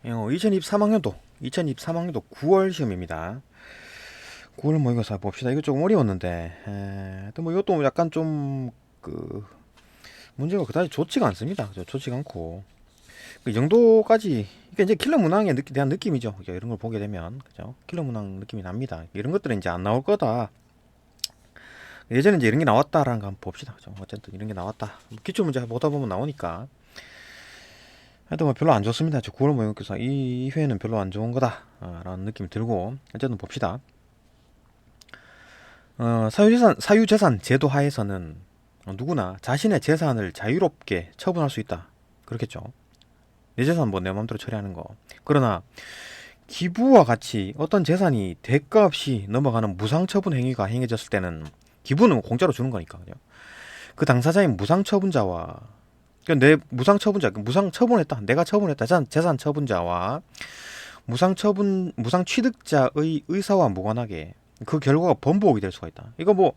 2023학년도 9월 시험입니다. 9월 모의고사 봅시다. 이거 조금 어려웠는데, 또 뭐 이것도 약간 좀, 문제가 그다지 좋지가 않습니다. 좋지가 않고. 그 정도까지, 이게 이제 킬러 문항에 대한 느낌이죠. 이런 걸 보게 되면, 그죠? 킬러 문항 느낌이 납니다. 이런 것들은 이제 안 나올 거다. 예전에 이제 이런 게 나왔다라는 거 한번 봅시다. 그죠? 어쨌든 이런 게 나왔다. 기출문제 보다 보면 나오니까. 하여튼 뭐 별로 안 좋습니다. 9월 모의고사 이 회는 별로 안 좋은 거다 라는 느낌이 들고, 어쨌든 봅시다. 사유재산 제도 하에서는 누구나 자신의 재산을 자유롭게 처분할 수 있다. 그렇겠죠. 내 재산 뭐 내 마음대로 처리하는 거. 그러나 기부와 같이 어떤 재산이 대가 없이 넘어가는 무상처분 행위가 행해졌을 때는, 기부는 공짜로 주는 거니까, 그죠? 그 당사자인 무상처분자와, 그러니까 내 무상처분자, 무상처분했다, 내가 처분했다, 재산 처분자와 무상취득자의 의사와 무관하게 그 결과가 번복이 될 수가 있다. 이거 뭐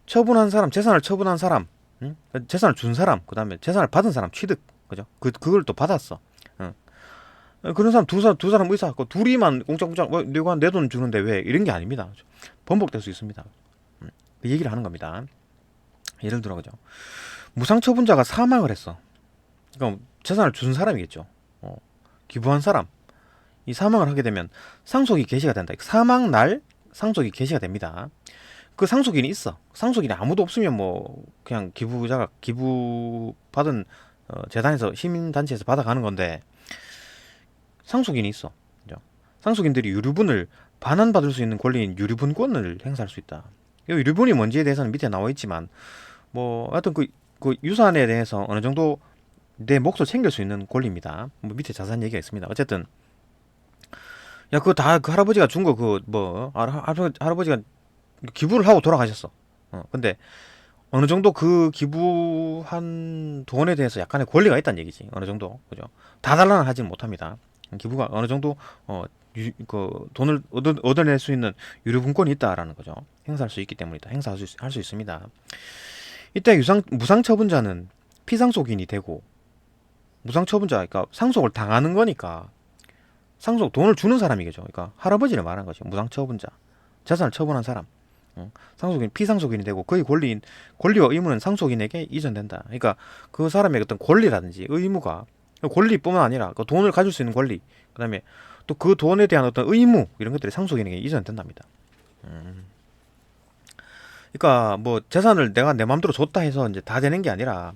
처분한 사람, 재산을 처분한 사람, 응? 재산을 준 사람, 그 다음에 재산을 받은 사람 취득, 그죠? 그걸 또 받았어. 응. 그런 사람 두 사람 의사, 그 둘이만 꽁짝꽁짝 내가 내 돈 주는데 왜 이런 게 아닙니다. 번복될 수 있습니다. 그 얘기를 하는 겁니다. 예를 들어, 그죠? 무상처분자가 사망을 했어. 그러니까 재산을 준 사람이겠죠. 기부한 사람. 이 사망을 하게 되면 상속이 개시가 된다. 사망 날 상속이 개시가 됩니다. 그 상속인이 있어. 상속인이 아무도 없으면 뭐 그냥 기부자가 기부 받은 재단에서, 시민단체에서 받아가는 건데, 상속인이 있어. 그죠? 상속인들이 유류분을 반환받을 수 있는 권리인 유류분권을 행사할 수 있다. 이 유류분이 뭔지에 대해서는 밑에 나와 있지만, 뭐 하여튼 그 유산에 대해서 어느 정도 내 몫을 챙길 수 있는 권리입니다. 뭐 밑에 자세한 얘기가 있습니다. 어쨌든 야, 그거 다 그 할아버지가 준 거, 할아버지가 기부를 하고 돌아가셨어. 근데 어느 정도 그 기부한 돈에 대해서 약간의 권리가 있다는 얘기지. 어느 정도, 그죠? 다 달라는 하지는 못합니다. 기부가 어느 정도 돈을 얻어낼 수 있는 유류분권이 있다라는 거죠. 행사할 수 있기 때문이다. 할 수 있습니다. 이때 무상처분자는 피상속인이 되고, 무상처분자, 그러니까 상속을 당하는 거니까 상속 돈을 주는 사람이겠죠. 그러니까 할아버지를 말하는 거죠. 무상처분자, 재산을 처분한 사람. 상속인, 피상속인이 되고, 그의 권리와 의무는 상속인에게 이전된다. 그러니까 그 사람의 어떤 권리라든지 의무가, 권리뿐만 아니라 그 돈을 가질 수 있는 권리, 그다음에 또 그 돈에 대한 어떤 의무, 이런 것들이 상속인에게 이전된답니다. 그러니까 뭐 재산을 내가 내 마음대로 줬다 해서 이제 다 되는 게 아니라,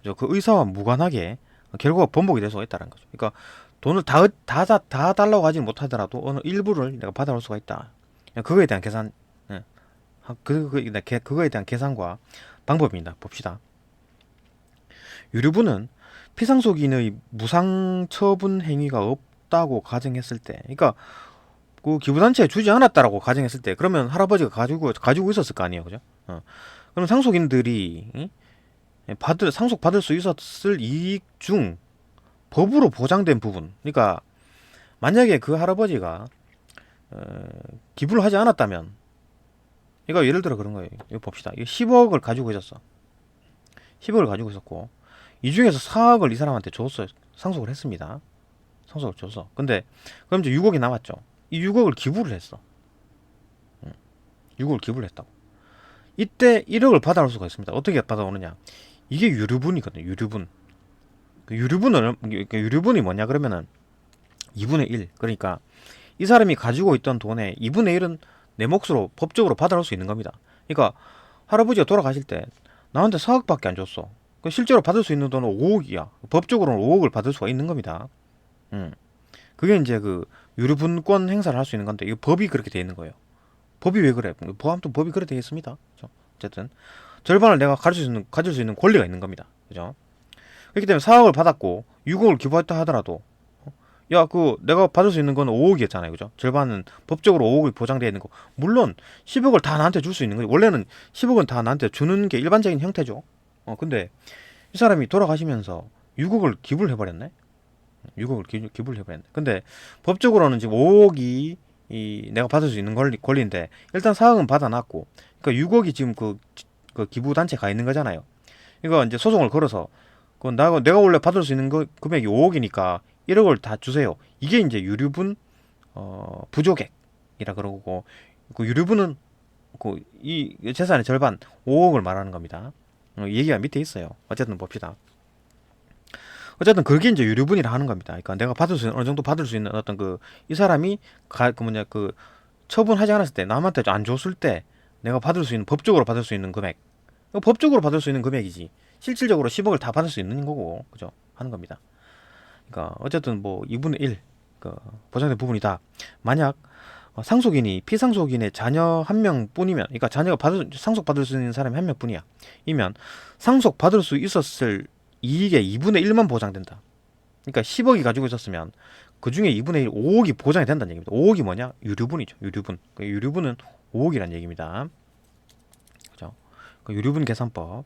그 의사와 무관하게 결과가 번복이 될 수가 있다는 거죠. 그러니까 돈을 다 달라고 하지는 못하더라도 어느 일부를 내가 받아올 수가 있다. 그거에 대한 계산, 예. 그거에 대한 계산과 방법입니다. 봅시다. 유류분은 피상속인의 무상처분 행위가 없다고 가정했을 때, 그러니까 그 기부단체에 주지 않았다라고 가정했을 때, 그러면 할아버지가 가지고 있었을 거 아니에요, 그죠? 그럼 상속인들이 상속 받을 수 있었을 이익 중 법으로 보장된 부분, 그러니까 만약에 그 할아버지가 기부를 하지 않았다면, 이거 예를 들어 그런 거예요. 이거 봅시다. 이거 10억을 가지고 있었어. 10억을 가지고 있었고, 이 중에서 4억을 이 사람한테 줬어요. 상속을 했습니다. 상속을 줬어. 근데 그럼 이제 6억이 남았죠. 이 6억을 기부를 했어. 6억을 기부를 했다고. 이때 1억을 받아올 수가 있습니다. 어떻게 받아오느냐? 이게 유류분이거든요. 유류분. 유류분이 뭐냐 그러면은 2분의 1. 그러니까 이 사람이 가지고 있던 돈의 2분의 1은 내 몫으로 법적으로 받아올 수 있는 겁니다. 그러니까 할아버지가 돌아가실 때 나한테 4억밖에 안 줬어. 실제로 받을 수 있는 돈은 5억이야. 법적으로는 5억을 받을 수가 있는 겁니다. 그게 이제 그 유류분권 행사를 할 수 있는 건데, 이 법이 그렇게 돼 있는 거예요. 법이 왜 그래? 보암도 법이 그렇게 돼 있습니다. 그죠? 어쨌든 절반을 내가 가질 수 있는 권리가 있는 겁니다. 그죠? 그렇기 때문에 4억을 받았고 6억을 기부했다 하더라도, 야, 내가 받을 수 있는 건 5억이었잖아요. 그죠? 절반은 법적으로 5억이 보장되어 있는 거. 물론 10억을 다 나한테 줄 수 있는 거지. 원래는 10억은 다 나한테 주는 게 일반적인 형태죠. 근데 이 사람이 돌아가시면서 6억을 기부를 해버렸네. 6억을 기부를 해버렸네. 근데 법적으로는 지금 5억이 내가 받을 수 있는 권리인데, 일단 4억은 받아놨고, 그러니까 6억이 지금 그 기부 단체에 가 있는 거잖아요. 이거 이제 소송을 걸어서, 내가 원래 받을 수 있는 금액이 5억이니까 1억을 다 주세요. 이게 이제 유류분 부조객이라 그러고, 그 유류분은 그 이 재산의 절반 5억을 말하는 겁니다. 얘기가 밑에 있어요. 어쨌든 봅시다. 어쨌든 그게 이제 유류분이라 하는 겁니다. 그러니까 내가 받을 수 있는, 어느 정도 받을 수 있는 어떤 이 사람이 처분하지 않았을 때, 남한테 안 줬을 때 내가 받을 수 있는, 법적으로 받을 수 있는 금액. 법적으로 받을 수 있는 금액이지. 실질적으로 10억을 다 받을 수 있는 거고, 그죠? 하는 겁니다. 그러니까 어쨌든 뭐 2분의 1 보장된 부분이다. 만약 상속인이 피상속인의 자녀 한 명뿐이면, 그러니까 자녀가 상속받을 수 있는 사람이 한 명뿐이야. 이면 상속받을 수 있었을 이익의 2분의 1만 보장된다. 그러니까 10억이 가지고 있었으면 그 중에 2분의 1, 5억이 보장이 된다는 얘기입니다. 5억이 뭐냐? 유류분이죠. 유류분. 유류분은 5억이라는 얘기입니다. 그죠? 유류분 계산법.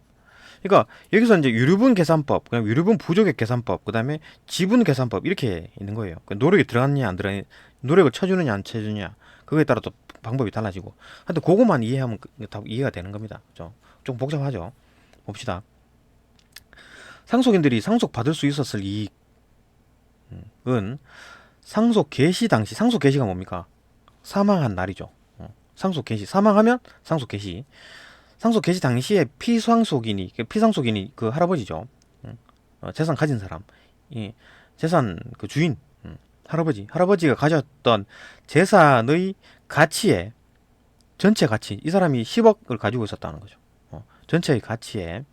그러니까 여기서 이제 유류분 계산법, 그냥 유류분 부족액 계산법, 그다음에 지분 계산법 이렇게 있는 거예요. 노력이 들어갔냐 안 들어갔냐, 노력을 쳐주느냐 안 쳐주느냐, 그거에 따라 또 방법이 달라지고. 하여튼 그거만 이해하면 다 이해가 되는 겁니다. 그죠? 좀 복잡하죠. 봅시다. 상속인들이 상속받을 수 있었을 이익은 상속 개시 당시, 상속 개시가 뭡니까? 사망한 날이죠. 상속 개시, 사망하면 상속 개시. 상속 개시 당시에 피상속인이 그 할아버지죠. 재산 가진 사람, 이 재산 그 주인, 할아버지가 가졌던 재산의 가치에, 전체 가치, 이 사람이 10억을 가지고 있었다는 거죠. 전체의 가치에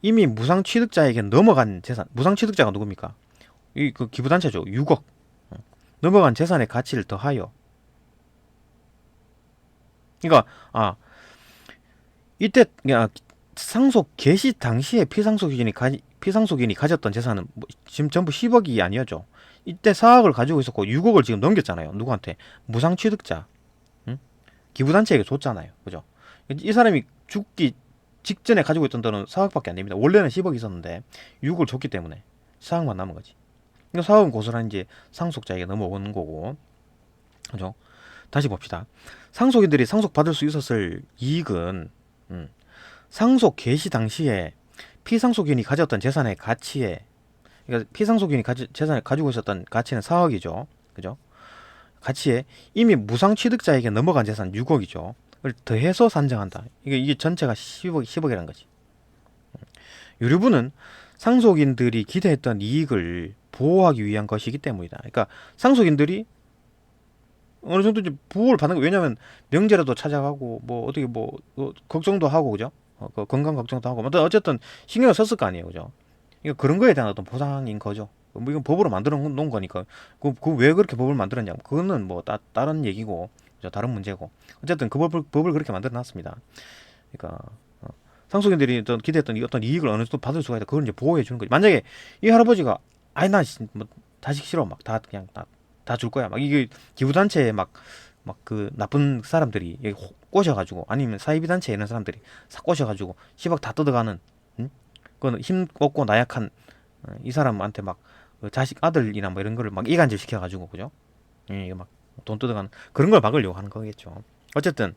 이미 무상취득자에게 넘어간 재산, 무상취득자가 누굽니까? 그 기부단체죠. 6억. 넘어간 재산의 가치를 더하여. 그러니까 이때 상속 개시 당시에 피상속인이 가졌던 재산은 지금 전부 10억이 아니었죠. 이때 4억을 가지고 있었고 6억을 지금 넘겼잖아요. 누구한테? 무상취득자. 응? 기부단체에게 줬잖아요. 그죠? 이 사람이 죽기 직전에 가지고 있던 돈은 4억밖에 안 됩니다. 원래는 10억이 있었는데 6억을 줬기 때문에 4억만 남은 거지. 그러니까 4억은 고스란히 이제 상속자에게 넘어오는 거고. 그죠? 다시 봅시다. 상속인들이 상속받을 수 있었을 이익은 상속 개시 당시에 피상속인이 가졌던 재산의 가치에, 그러니까 피상속인이 재산을 가지고 있었던 가치는 4억이죠. 그죠? 가치에 이미 무상취득자에게 넘어간 재산 6억이죠. 를 더해서 산정한다. 이게 전체가 10억이라는 거지. 유류분은 상속인들이 기대했던 이익을 보호하기 위한 것이기 때문이다. 그러니까 상속인들이 어느 정도 이제 보호를 받는 거. 왜냐면 명제라도 찾아가고 뭐 어떻게 걱정도 하고, 그죠? 그 건강 걱정도 하고, 어쨌든 신경을 썼을 거 아니에요, 그죠? 그러니까 그런 거에 대한 어떤 보상인 거죠. 뭐 이건 법으로 만들어 놓은 거니까. 왜 그렇게 법을 만들었냐? 그거는 뭐 다른 얘기고, 그죠? 다른 문제고. 어쨌든 그 법을 그렇게 만들어 놨습니다. 그러니까 상속인들이 기대했던 어떤 이익을 어느 정도 받을 수가 있다. 그걸 이제 보호해 주는 거지. 만약에 이 할아버지가 나 뭐 자식 싫어, 막 다 그냥 다 줄 거야, 막 이게 기부단체에 막 그 나쁜 사람들이 꼬셔가지고, 아니면 사이비 단체에 있는 사람들이 싹 꼬셔가지고 10억 다 뜯어가는, 그건 힘 없고 나약한 이 사람한테 그 자식 아들이나 뭐 이런 거를 막 이간질 시켜가지고, 그죠? 막 돈 뜯어가는 그런 걸 막으려고 하는 거겠죠. 어쨌든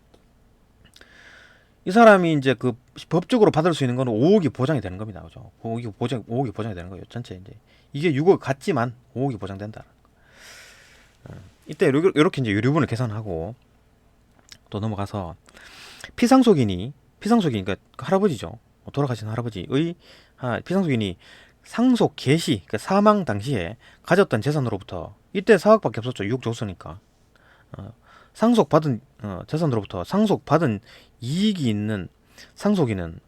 이 사람이 이제 그 법적으로 받을 수 있는 거는 5억이 보장이 되는 겁니다. 그죠? 5억이 보장이 되는 거예요. 전체 이제 이게 6억 같지만 5억이 보장된다. 이때 이렇게 이제 유류분을 계산하고 또 넘어가서 그러니까 할아버지죠. 돌아가신 할아버지의 피상속인이 상속 개시, 그러니까 사망 당시에 가졌던 재산으로부터, 이때 4억밖에 없었죠. 6억 줬으니까. 상속받은 재산으로부터 상속받은 이익이 있는 상속인은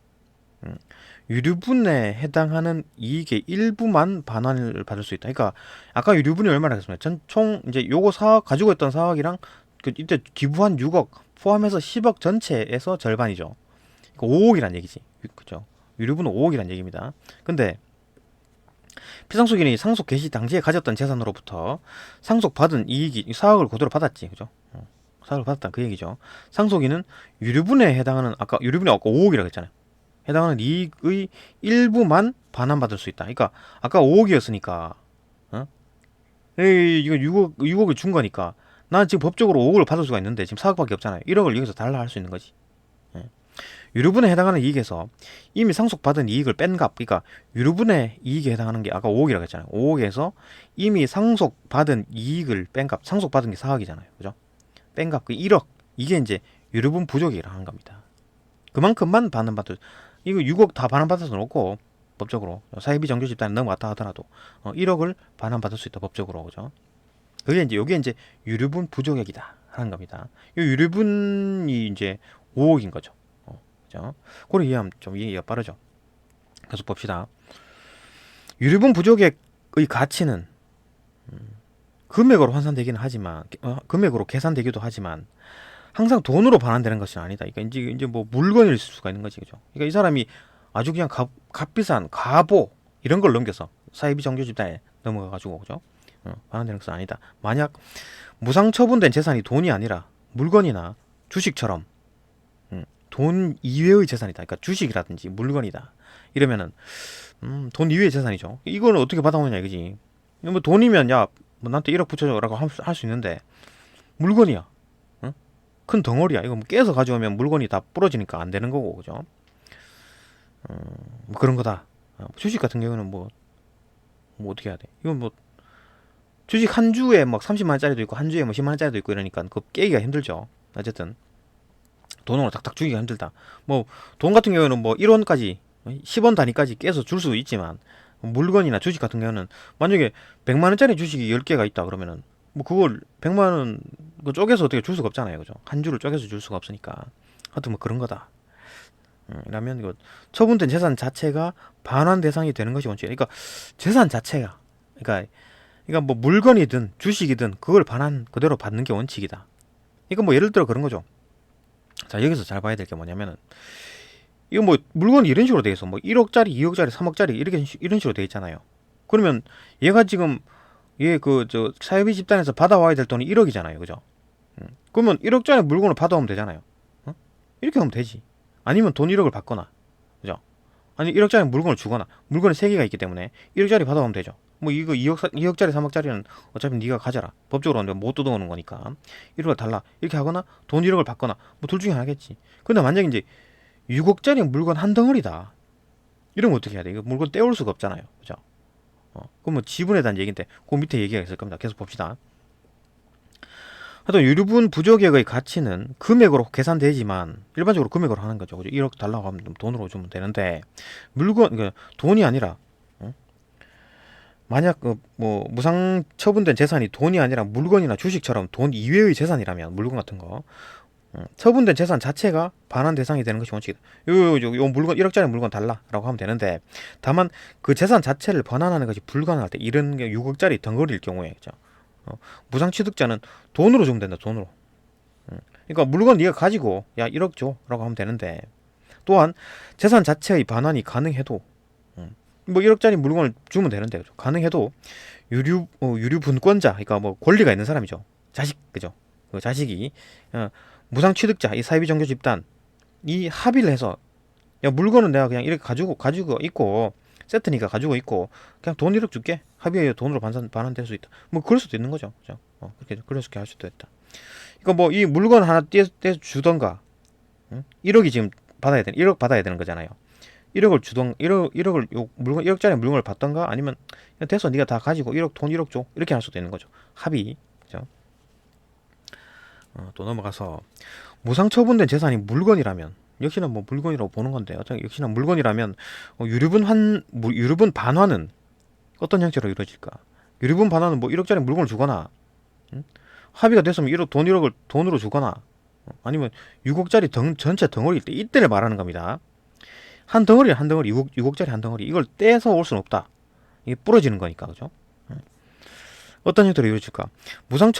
유류분에 해당하는 이익의 일부만 반환을 받을 수 있다. 그러니까 아까 유류분이 얼마나 했습니까? 총 이제 요거 4억 가지고 있던 4억이랑 이때 기부한 6억 포함해서 10억 전체에서 절반이죠. 그러니까 5억이란 얘기지. 그죠? 유류분은 5억이란 얘기입니다. 근데 피상속인이 상속 개시 당시에 가졌던 재산으로부터 상속받은 이익이 4억을 그대로 받았지. 그죠? 4억을 받았다 그 얘기죠. 상속인은 유류분에 해당하는, 유류분이 아까 5억이라고 했잖아요. 해당하는 이익의 일부만 반환받을 수 있다. 그러니까 아까 5억이었으니까 이거 6억을 준 거니까 난 지금 법적으로 5억을 받을 수가 있는데 지금 4억밖에 없잖아요. 1억을 여기서 달라 할 수 있는 거지. 유류분에 해당하는 이익에서 이미 상속받은 이익을 뺀 값, 그러니까 유류분의 이익에 해당하는 게 아까 5억이라고 했잖아요. 5억에서 이미 상속받은 이익을 뺀 값, 상속받은 게 4억이잖아요. 그죠? 뺀 값, 그 1억. 이게 이제 유류분 부족이라고 하는 겁니다. 그만큼만 반환받을, 이거 6억 다 반환받을 수는 없고, 법적으로. 사이비 정규 집단에 넘어갔다 하더라도 1억을 반환받을 수 있다, 법적으로. 그죠? 그게 이제, 요게 이제 유류분 부족액이다 하는 겁니다. 이 유류분이 이제 5억인 거죠. 그죠? 그걸 이해하면 좀 이해가 빠르죠. 계속 봅시다. 유류분 부족액의 가치는 금액으로 환산되기는 하지만, 금액으로 계산되기도 하지만 항상 돈으로 반환되는 것은 아니다. 그러니까 이제 뭐 물건일 수가 있는 거지, 그죠? 그러니까 이 사람이 아주 그냥 값비싼 가보 이런 걸 넘겨서 사이비 정규 집단에 넘어가가지고, 그죠? 반환되는 것은 아니다. 만약 무상 처분된 재산이 돈이 아니라 물건이나 주식처럼 돈 이외의 재산이다. 그러니까 주식이라든지 물건이다. 이러면은 돈 이외의 재산이죠. 이거는 어떻게 받아오느냐 이거지. 뭐 돈이면 야, 뭐 나한테 1억 붙여줘라고 할 수 있는데 물건이야. 응? 큰 덩어리야. 이거 뭐 깨서 가져오면 물건이 다 부러지니까 안 되는 거고, 그죠? 뭐 그런 거다. 주식 같은 경우는 뭐 어떻게 해야 돼? 이건 뭐 주식 한 주에 막 30만 원짜리도 있고 한 주에 뭐 10만 원짜리도 있고 이러니까 그 깨기가 힘들죠. 어쨌든 돈으로 탁탁 주기가 힘들다. 뭐 돈 같은 경우는 뭐 1원까지 10원 단위까지 깨서 줄 수도 있지만 물건이나 주식 같은 경우는 만약에 100만 원짜리 주식이 10개가 있다 그러면은 뭐 그걸 100만 원 쪼개서 어떻게 줄 수가 없잖아요. 그죠? 한 주를 쪼개서 줄 수가 없으니까. 하여튼 뭐 그런 거다. 라면 이거 처분된 재산 자체가 반환 대상이 되는 것이 원칙이에요. 그러니까 재산 자체가 그러니까 뭐 물건이든 주식이든 그걸 반환 그대로 받는 게 원칙이다. 이거 뭐 예를 들어 그런 거죠. 자, 여기서 잘 봐야 될 게 뭐냐면은 이거 뭐 물건이 이런 식으로 돼 있어. 뭐 1억짜리, 2억짜리, 3억짜리 이렇게 이런 식으로 돼 있잖아요. 그러면 얘가 지금 얘 그 저 사이비 집단에서 받아와야 될 돈이 1억이잖아요. 그죠? 그러면 1억짜리 물건을 받아오면 되잖아요. 이렇게 하면 되지. 아니면 돈 1억을 받거나. 그죠? 아니 1억짜리 물건을 주거나. 물건이 3개가 있기 때문에 1억짜리 받아오면 되죠. 뭐 이거 2억짜리 3억짜리는 어차피 네가 가져라. 법적으로 못 뜯어오는 거니까 1억을 달라. 이렇게 하거나 돈 1억을 받거나 뭐 둘 중에 하나겠지. 근데 만약에 이제 6억짜리 물건 한 덩어리다. 이러면 어떻게 해야 돼? 이거 물건 떼올 수가 없잖아요. 그죠? 그럼 뭐 지분에 대한 얘기인데 그 밑에 얘기가 있을 겁니다. 계속 봅시다. 하여튼 유류분 부족액의 가치는 금액으로 계산되지만 일반적으로 금액으로 하는 거죠. 그죠? 1억 달라고 하면 돈으로 주면 되는데 물건 그러니까 돈이 아니라 만약 뭐 무상 처분된 재산이 돈이 아니라 물건이나 주식처럼 돈 이외의 재산이라면 물건 같은 거 처분된 재산 자체가 반환 대상이 되는 것이 원칙이다. 요 물건 1억짜리 물건 달라라고 하면 되는데 다만 그 재산 자체를 반환하는 것이 불가능할 때 이런 게 6억짜리 덩어리일 경우에 그죠? 무상 취득자는 돈으로 주면 된다. 돈으로. 그러니까 물건 네가 가지고 야 1억 줘라고 하면 되는데 또한 재산 자체의 반환이 가능해도 뭐 1억짜리 물건을 주면 되는데 그죠? 가능해도 유류 분권자 그러니까 뭐 권리가 있는 사람이죠. 자식 그죠? 그 자식이 무상 취득자 이 사이비 종교 집단 이 합의를 해서 야 물건은 내가 그냥 이렇게 가지고 있고 세트니까 가지고 있고 그냥 돈 1억 줄게 합의에 돈으로 반환될 수 있다. 뭐 그럴 수도 있는 거죠. 그죠? 그렇게 할 수도 있다. 그러니까 뭐 이 물건 하나 떼서 주던가 1억이 지금 1억 받아야 되는 거잖아요. 1억을 주던 1억을 요 물건 1억짜리 물건을 받던가 아니면 그냥 돼서 네가 다 가지고 1억 돈 1억 줘 이렇게 할 수도 있는 거죠. 합의. 그죠? 또 넘어가서 무상 처분된 재산이 물건이라면 역시나 뭐 물건이라고 보는 건데 역시나 물건이라면 유류분 반환은 어떤 형태로 이루어질까? 유류분 반환은 뭐 1억짜리 물건을 주거나 합의가 됐으면 1억 돈 1억을 돈으로 주거나 아니면 6억짜리 전체 덩어리일 때 이때를 말하는 겁니다. 한 덩어리 6억짜리 한 덩어리 이걸 떼서 올 수는 없다. 이게 부러지는 거니까 그죠? 어떤 형태로 이루어질까? 무상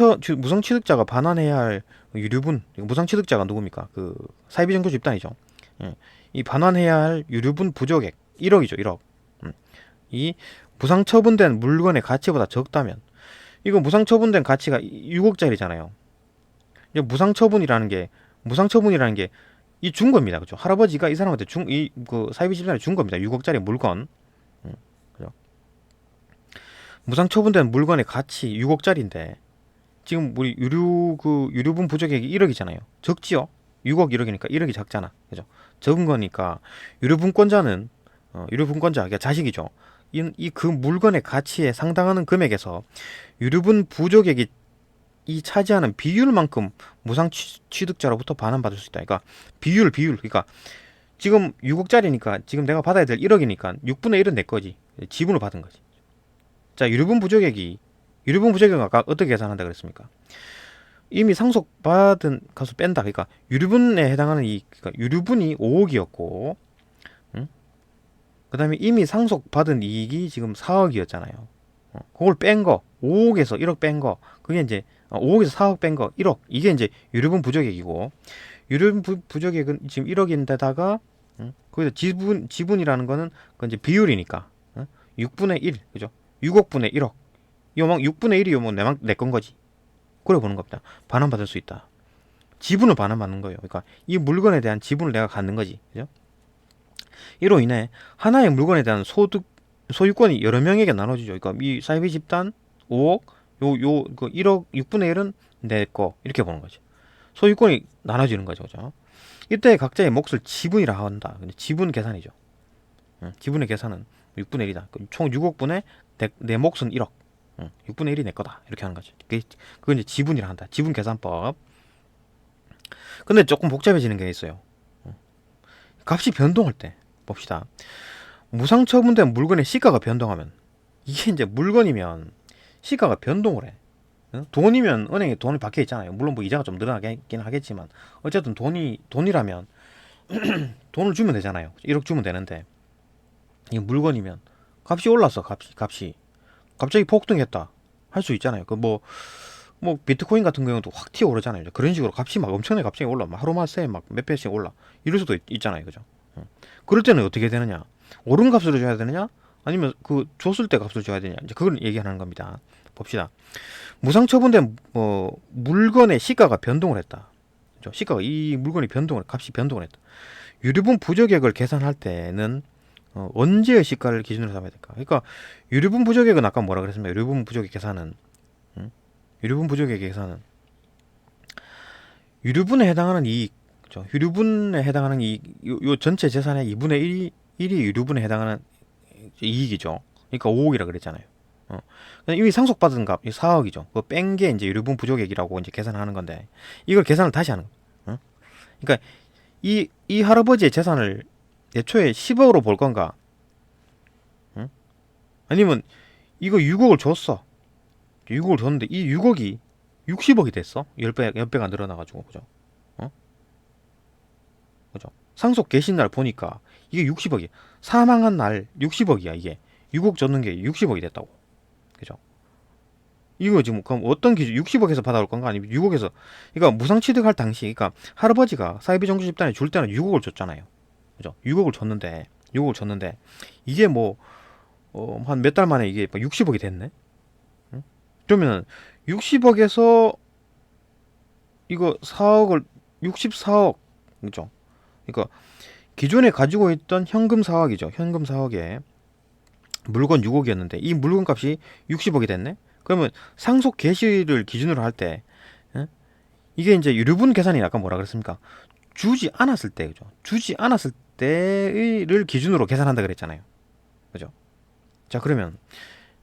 취득자가 반환해야 할 유류분 무상 취득자가 누굽니까? 그 사이비 종교 집단이죠. 이 반환해야 할 유류분 부족액 1억이죠. 1억. 이 무상 처분된 물건의 가치보다 적다면 이거 무상 처분된 가치가 6억짜리잖아요. 이제 무상 처분이라는 게 이 준 겁니다. 그죠? 할아버지가 이 사람한테 그 사이비 집단에 준 겁니다. 6억짜리 물건. 그죠? 무상 처분된 물건의 가치 6억짜리인데 지금 우리 유류분 부족액이 1억이잖아요. 적지요? 6억 1억이니까 1억이 작잖아. 그죠? 적은 거니까 유류분권자는 유류분권자, 그러니까 자식이죠. 이 그 물건의 가치에 상당하는 금액에서 유류분 부족액이 이 차지하는 비율만큼 무상 취득자로부터 반환받을 수 있다. 그러니까 비율. 그러니까 지금 6억짜리니까 지금 내가 받아야 될 1억이니까 6분의 1은 내 거지. 지분을 받은 거지. 자, 유류분 부족액은 아까 어떻게 계산한다 그랬습니까? 이미 상속받은 가서 뺀다. 그러니까 유류분에 해당하는 그러니까 유류분이 5억이었고, 응? 그다음에 이미 상속받은 이익이 지금 4억이었잖아요. 그걸 뺀 거, 5억에서 1억 뺀 거, 그게 이제 5억에서 4억 뺀 거, 1억. 이게 이제 유류분 부족액이고, 유류분 부족액은 지금 1억인데다가, 거기서 지분이라는 거는 그 이제 비율이니까, 6분의 1, 그죠? 6억분의 1억. 요만 6분의 1이 요뭐 내 건 거지. 그래 보는 겁니다. 반환받을 수 있다. 지분을 반환받는 거예요. 그러니까 이 물건에 대한 지분을 내가 갖는 거지. 그죠? 이로 인해 하나의 물건에 대한 소유권이 여러 명에게 나눠지죠. 그러니까 이 사이비 집단 5억, 그 1억 6분의 1은 내 거. 이렇게 보는 거죠. 소유권이 나눠지는 거죠. 그죠? 이때 각자의 몫을 지분이라 한다. 근데 지분 계산이죠. 지분의 계산은 6분의 1이다. 총 6억분의 내 몫은 1억. 6분의 1이 내 거다. 이렇게 하는 거죠. 그건 이제 지분이라 한다. 지분 계산법. 근데 조금 복잡해지는 게 있어요. 값이 변동할 때 봅시다. 무상 처분된 물건의 시가가 변동하면 이게 이제 물건이면 시가가 변동을 해. 돈이면 은행에 돈이 박혀 있잖아요. 물론 뭐 이자가 좀 늘어나긴 하겠지만 어쨌든 돈이라면 돈을 주면 되잖아요. 1억 주면 되는데 이 물건이면 값이 올랐어. 값이 갑자기 폭등했다 할 수 있잖아요. 그 뭐 비트코인 같은 경우도 확 튀어 오르잖아요. 그런 식으로 값이 막 엄청나게 갑자기 올라, 하루마새에 막 몇 배씩 올라, 이럴 수도 있잖아요. 그죠? 그럴 때는 어떻게 되느냐? 오른 값으로 줘야 되느냐? 아니면 그 줬을 때 값을 줘야 되냐? 이제 그걸 얘기하는 겁니다. 봅시다. 무상 처분된 물건의 시가가 변동을 했다. 그죠? 시가가 이 물건이 값이 변동을 했다. 유류분 부족액을 계산할 때는 언제의 시가를 기준으로 삼아야 될까? 그러니까 유류분 부족액은 아까 뭐라 그랬습니까? 유류분 부족액 계산은 유류분 부족액 계산은 유류분에 해당하는 이익, 그죠? 유류분에 해당하는 이익, 요 전체 재산의 2분의 1이 유류분에 해당하는 이익이죠. 그러니까 5억이라 그랬잖아요. 이미 상속받은 값, 4억이죠. 그 뺀 게 이제 유류분 부족액이라고 이제 계산하는 건데, 이걸 계산을 다시 하는 거예요. 그러니까 이 할아버지의 재산을 애초에 10억으로 볼 건가? 아니면 이거 6억을 줬어. 6억을 줬는데 이 6억이 60억이 됐어. 10배가 늘어나가지고. 그죠? 그죠? 상속 개시 날 보니까 이게 60억이야. 사망한 날 60억이야, 이게. 6억 줬는 게 60억이 됐다고. 그죠? 이거 지금 그럼 어떤 기준, 60억에서 받아올 건가? 아니면 6억에서, 그러니까 무상 취득할 당시, 그러니까 할아버지가 사이비 정규 집단에 줄 때는 6억을 줬잖아요. 그죠? 6억을 줬는데, 이게 뭐, 한 몇 달 만에 이게 60억이 됐네? 그러면 60억에서 이거 4억을 64억, 그죠? 그러니까 기존에 가지고 있던 현금 4억이죠. 현금 4억에 물건 6억이었는데 이 물건 값이 60억이 됐네. 그러면 상속 개시를 기준으로 할 때 이게 이제 유류분 계산이 아까 뭐라 그랬습니까? 주지 않았을 때, 그죠? 주지 않았을 때를 기준으로 계산한다 그랬잖아요. 그죠? 자, 그러면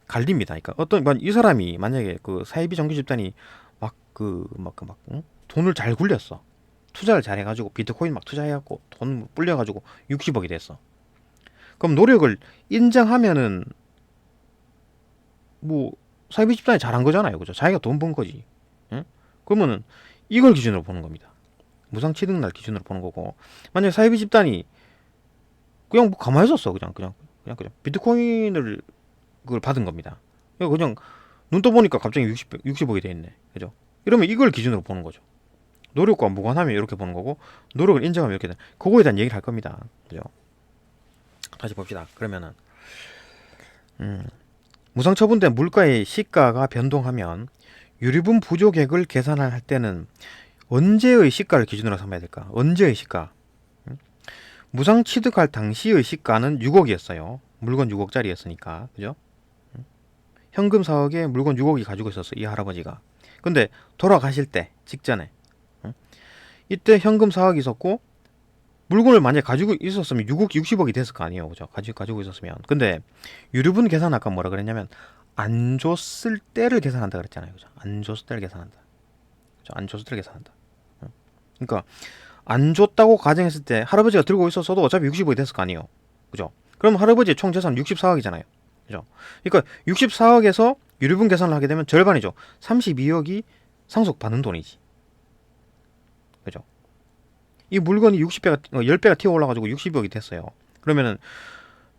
갈립니다. 그러니까 이 사람이 만약에 그 사이비 정규 집단이 돈을 잘 굴렸어. 투자를 잘 해가지고 비트코인 막 투자해갖고 돈 불려가지고 60억이 됐어. 그럼 노력을 인정하면은 뭐 사이비 집단이 잘한 거잖아요. 그죠? 자기가 돈 번 거지. 응? 그러면은 이걸 기준으로 보는 겁니다. 무상 취득날 기준으로 보는 거고, 만약에 사이비 집단이 그냥 뭐 가만히 있었어. 그냥 비트코인을 그걸 받은 겁니다. 그냥 눈 떠보니까 갑자기 60억이 돼 있네. 그죠? 이러면 이걸 기준으로 보는 거죠. 노력과 무관하면 이렇게 보는 거고, 노력을 인정하면 이렇게 되는, 그거에 대한 얘기를 할 겁니다. 그죠? 다시 봅시다. 그러면은 무상 처분된 물가의 시가가 변동하면 유류분 부족액을 계산할 때는 언제의 시가를 기준으로 삼아야 될까? 언제의 시가? 무상 취득할 당시의 시가는 6억이었어요. 물건 6억짜리였으니까. 그죠? 현금 4억에 물건 6억이 가지고 있었어, 이 할아버지가. 근데 돌아가실 때 직전에 이때 현금 4억이 있었고 물건을 만약에 가지고 있었으면 6억 60억이 됐을 거 아니에요. 그죠? 가지고 있었으면. 근데 유류분 계산 아까 뭐라 그랬냐면 안 줬을 때를 계산한다 그랬잖아요. 그죠? 안 줬을 때를 계산한다. 그죠? 안 줬을 때를 계산한다. 그러니까 안 줬다고 가정했을 때 할아버지가 들고 있었어도 어차피 60억이 됐을 거 아니에요. 그죠? 그럼 할아버지의 총 재산 64억이잖아요. 그죠? 그러니까 64억에서 유류분 계산을 하게 되면 절반이죠. 32억이 상속받는 돈이지. 그죠? 이 물건이 60배가 10배가 튀어 올라가지고 60억이 됐어요. 그러면은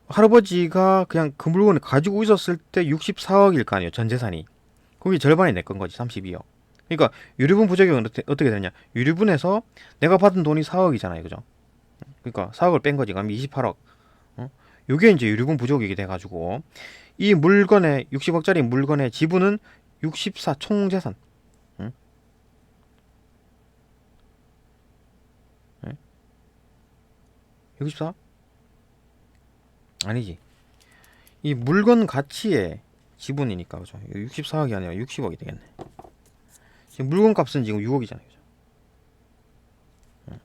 할아버지가 그냥 그 물건을 가지고 있었을 때 64억일 거 아니에요. 전 재산이. 거기 절반이 내 건 거지. 32억. 그러니까 유류분 부적용은 어떻게 되냐? 유류분에서 내가 받은 돈이 4억이잖아요. 그죠? 그러니까 4억을 뺀 거지. 그럼 28억. 어? 요게 이제 유류분 부족이게 돼가지고 이 물건의 60억짜리 물건의 지분은 64 총재산. 응? 응? 64? 아니지. 이 물건 가치의 지분이니까 그죠? 64억이 아니라 60억이 되겠네. 지금 물건 값은 지금 6억이잖아요. 그죠? 응.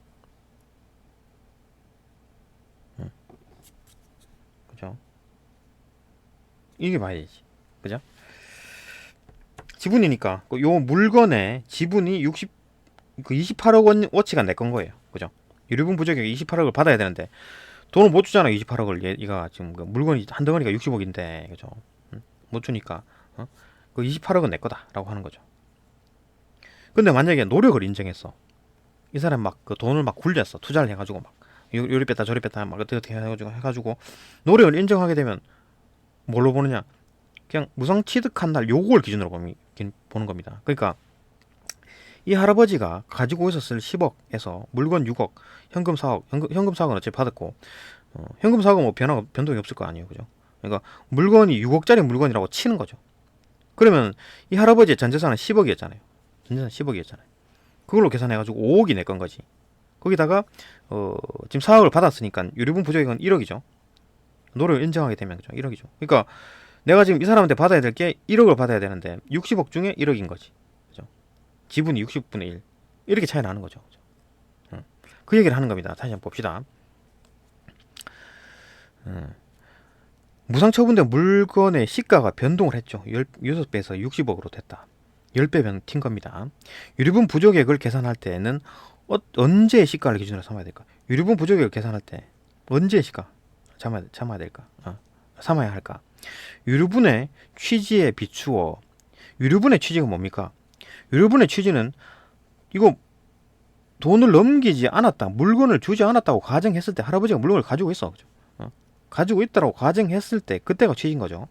응. 그죠? 이게 봐야지. 그죠? 지분이니까 요 물건의 지분이 28억 원어치가 내 건 거예요. 그죠? 유류분 부족액 28억을 받아야 되는데 돈을 못 주잖아. 28억을 얘가 지금 그 물건이 한 덩어리가 60억인데 그죠? 못 주니까 그 28억은 내 거다라고 하는 거죠. 근데 만약에 노력을 인정했어. 이 사람 막 그 돈을 막 굴렸어. 투자를 해가지고 막 요리 뺐다 저리 뺐다 막 어떻게 해가지고 노력을 인정하게 되면 뭘로 보느냐? 그냥 무상 취득한 날 요걸 기준으로 보는 겁니다. 그러니까 이 할아버지가 가지고 있었을 10억에서 물건 6억, 현금 4억, 현금 4억은 어차피 받았고 현금 4억은 뭐 변동이 없을 거 아니에요, 그죠? 그러니까 물건이 6억짜리 물건이라고 치는 거죠. 그러면 이 할아버지의 전 재산은 10억이었잖아요. 전 재산 10억이었잖아요. 그걸로 계산해가지고 5억이 내 건 거지. 거기다가 지금 4억을 받았으니까 유류분 부족액은 1억이죠. 노력을 인정하게 되면 그죠? 1억이죠. 그러니까 내가 지금 이 사람한테 받아야 될 게 1억을 받아야 되는데 60억 중에 1억인 거지. 그죠? 지분이 60분의 1. 이렇게 차이 나는 거죠. 그죠? 그 얘기를 하는 겁니다. 다시 한번 봅시다. 무상 처분된 물건의 시가가 변동을 했죠. 6배에서 60억으로 됐다. 10배 튄 겁니다. 유류분 부족액을 계산할 때는 언제의 시가를 기준으로 삼아야 될까? 유류분 부족액을 계산할 때 언제의 시가 삼아야 될까? 삼아야 할까? 유류분의 취지에 비추어. 유류분의 취지가 뭡니까? 유류분의 취지는 이거 돈을 넘기지 않았다, 물건을 주지 않았다고 가정했을 때 할아버지가 물건을 가지고 있어. 그죠? 가지고 있다라고 가정했을 때 그때가 취지인 거죠.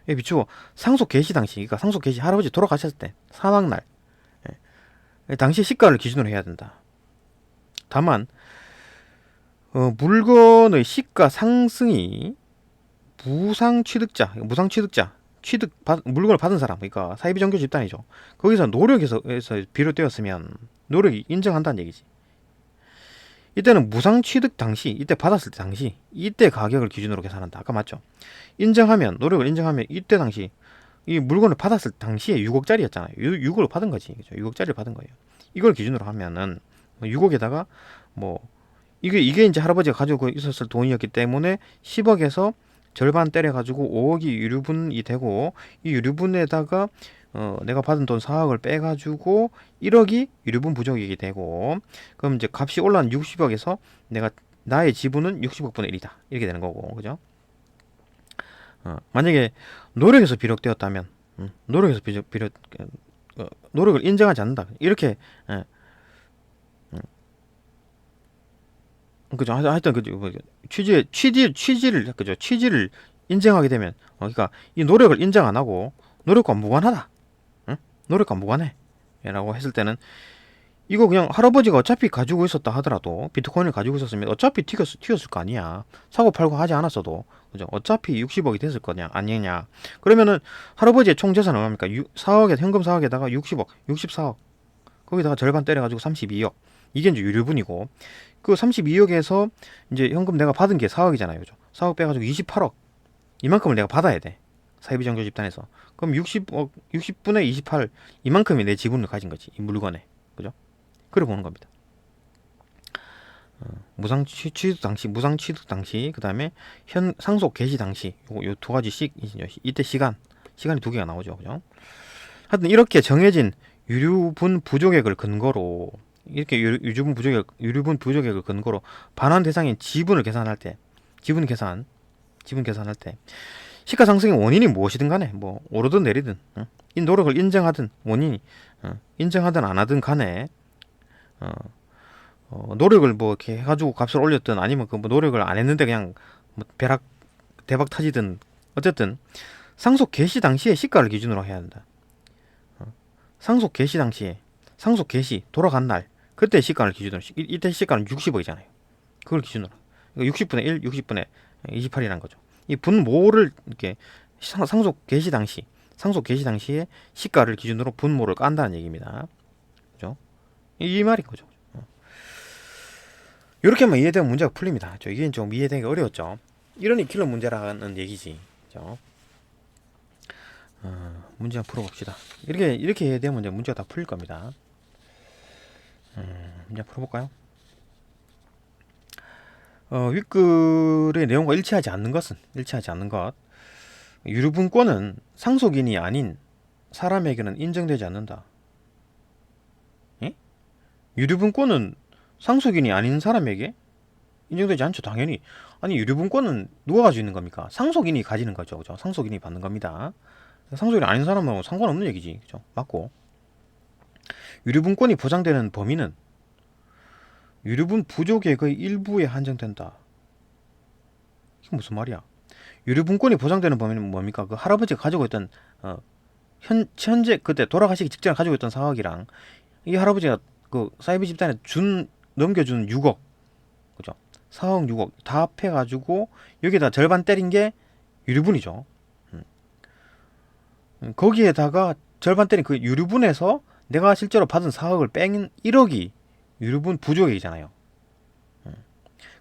에 비추어 상속 개시 당시, 그러니까 상속 개시 할아버지 돌아가셨을 때 사망날 당시 시가를 기준으로 해야 된다. 다만 물건의 시가 상승이 무상 취득자 물건을 받은 사람, 그러니까 사이비 종교 집단이죠. 거기서 노력에서 비롯되었으면 노력이 인정한다는 얘기지. 이때는 무상 취득 당시, 이때 받았을 때 당시, 이때 가격을 기준으로 계산한다. 아까 맞죠? 노력을 인정하면 이때 당시 이 물건을 받았을 당시에 6억짜리였잖아요. 6억을 받은 거지. 그죠? 6억짜리를 받은 거예요. 이걸 기준으로 하면은 6억에다가 뭐 이게 이제 할아버지가 가지고 있었을 돈이었기 때문에 10억에서 절반 때려가지고 5억이 유류분이 되고, 이 유류분에다가 내가 받은 돈 4억을 빼가지고 1억이 유류분 부족이 되고, 그럼 이제 값이 올라온 60억에서 나의 지분은 60억분의 1이다 이렇게 되는 거고, 그죠? 만약에 노력에서 비롯되었다면 노력을 인정하지 않는다 이렇게 그죠? 하여튼 그 취지를 그죠? 취지를 인정하게 되면 그러니까 이 노력을 인정 안 하고 노력과 무관하다, 응? 노력과 무관해라고 했을 때는 이거 그냥 할아버지가 어차피 가지고 있었다 하더라도, 비트코인을 가지고 있었으면 어차피 튀었을 거 아니야. 사고 팔고 하지 않았어도, 그죠? 어차피 60억이 됐을 거냐 아니냐. 그러면은 할아버지의 총 재산은 얼마입니까? 4억에 현금 4억에다가 60억 64억, 거기다가 절반 때려가지고 32억. 이게 이제 유류분이고, 그 32억에서 이제 현금 내가 받은 게 4억이잖아요. 그죠? 4억 빼가지고 28억. 이만큼을 내가 받아야 돼. 사이비 종교 집단에서. 그럼 60분의 28, 이만큼이 내 지분을 가진 거지. 이 물건에. 그죠? 그래 보는 겁니다. 무상 취득 당시, 그 다음에 상속 개시 당시, 요 두 가지씩 이때 시간이 두 개가 나오죠, 그죠? 하여튼 이렇게 정해진 유류분 부족액을 근거로 이렇게 유류분 부족액을 근거로 반환 대상인 지분을 계산할 때, 지분 계산할 때 시가 상승의 원인이 무엇이든 간에 뭐 오르든 내리든 이 노력을 인정하든 원인이 인정하든 안 하든 간에 노력을 뭐 이렇게 해가지고 값을 올렸든 아니면 그 뭐 노력을 안 했는데 그냥 뭐 대박 터지든 어쨌든 상속 개시 당시의 시가를 기준으로 해야 한다. 상속 개시 돌아간 날 그때 시가를 기준으로 이때 시가는 60억이잖아요. 그걸 기준으로 60분의 1, 60분의 28이라는 거죠. 이 분모를 이렇게 상속 개시 당시에 시가를 기준으로 분모를 깐다는 얘기입니다. 그죠? 이 말인 거죠. 이렇게만 이해되면 문제가 풀립니다. 이게 좀 이해되기 어려웠죠. 이러니 킬러 문제라는 얘기지. 그죠? 문제 한번 풀어봅시다. 이렇게 이해되면 문제가 다 풀릴 겁니다. 문제 풀어볼까요? 윗글의 내용과 일치하지 않는 것 유류분권은 상속인이 아닌 사람에게는 인정되지 않는다. 예? 유류분권은 상속인이 아닌 사람에게 인정되지 않죠. 당연히. 아니 유류분권은 누가 가지고 있는 겁니까? 상속인이 가지는 거죠. 그죠? 상속인이 받는 겁니다. 상속인이 아닌 사람하고 상관없는 얘기지. 그죠? 맞고. 유류분권이 보장되는 범위는 유류분 부족액의 일부에 한정된다. 이게 무슨 말이야? 유류분권이 보장되는 범위는 뭡니까? 그 할아버지가 가지고 있던 현재 그때 돌아가시기 직전에 가지고 있던 4억이랑 이 할아버지가 그 사이비 집단에 넘겨준 6억, 그죠? 4억, 6억 다 합해가지고 여기다 절반 때린 게 유류분이죠. 거기에다가 절반 때린 그 유류분에서 내가 실제로 받은 4억을 뺀 1억이 유류분 부족액이잖아요.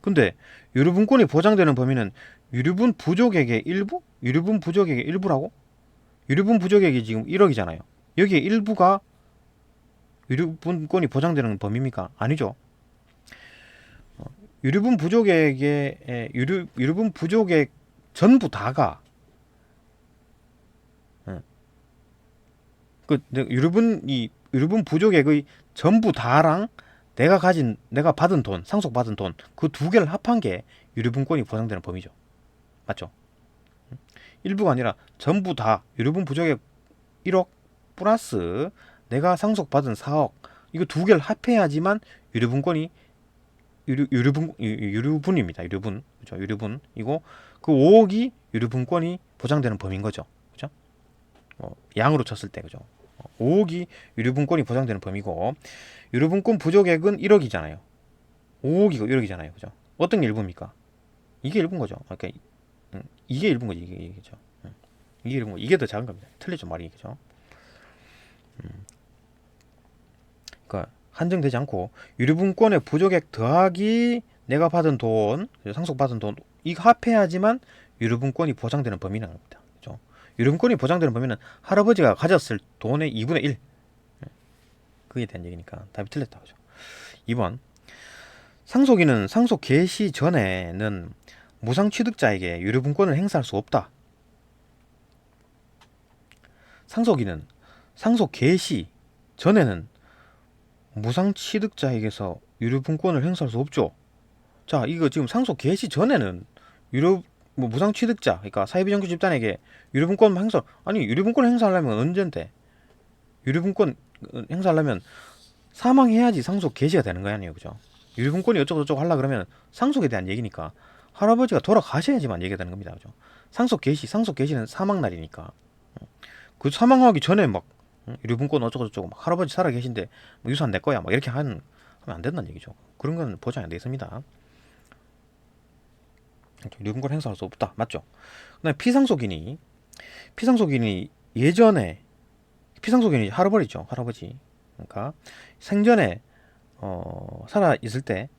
근데 유류분권이 보장되는 범위는 유류분 부족액의 일부? 유류분 부족액의 일부라고? 유류분 부족액이 지금 1억이잖아요. 여기에 일부가 유류분권이 보장되는 범위입니까? 아니죠. 유류분 부족액의 유류분 부족액 전부 다가 그 유류분 부족액의 전부 다랑 내가 받은 돈, 상속받은 돈, 그 두 개를 합한 게 유류분권이 보장되는 범위죠. 맞죠? 일부가 아니라 전부 다 유류분 부족액 1억 플러스 내가 상속받은 4억 이거 두 개를 합해야지만 유류분권이 유류분입니다. 유류분. 그죠? 유류분이고 그 5억이 유류분권이 보장되는 범위인 거죠. 그죠? 양으로 쳤을 때 그죠? 5억이 유류분권이 보장되는 범위고 유류분권 부족액은 1억이잖아요. 5억이고 1억이잖아요. 그죠? 어떤 게 일부입니까? 이게 일부인 거죠. 그러니까 이게 일부인 거지. 이게죠. 이게 일부인 거. 이게 더 작은 겁니다. 틀리죠 말이. 그죠? 그러니까 한정되지 않고 유류분권의 부족액 더하기 내가 받은 돈, 상속받은 돈 이거 합해야지만 유류분권이 보장되는 범위라는 겁니다. 그죠? 유류분권이 보장되는 범위는 할아버지가 가졌을 돈의 2분의 1 그에 대한 얘기니까 답이 틀렸다. 그죠? 2번 상속인은 상속 개시 전에는 무상취득자에게 유류분권을 행사할 수 없다. 상속인은 상속 개시 전에는 무상취득자에게서 유류분권을 행사할 수 없죠. 자, 이거 지금 상속 개시 전에는 무상취득자, 그러니까 사회비정규 집단에게 유류분권 행사, 아니 유류분권 행사하려면 언젠데? 유류분권 행사하려면 사망해야지 상속 개시가 되는 거 아니에요, 그죠? 유류분권이 어쩌고저쩌고 하려 그러면 상속에 대한 얘기니까 할아버지가 돌아가셔야지만 얘기가 되는 겁니다, 그죠? 상속 개시는 사망 날이니까 그 사망하기 전에 막 유류분권 어쩌고저쩌고 막 할아버지 살아 계신데 뭐 유산 내 거야 막 이렇게 하면 안 된다는 얘기죠. 그런 건 보장이 안 돼 있습니다. 유류분권 행사할 수 없다, 맞죠? 그다음에 피상속인이 예전에 피상속인이 할아버지죠, 할아버지. 그러니까 생전에 살아 있을 때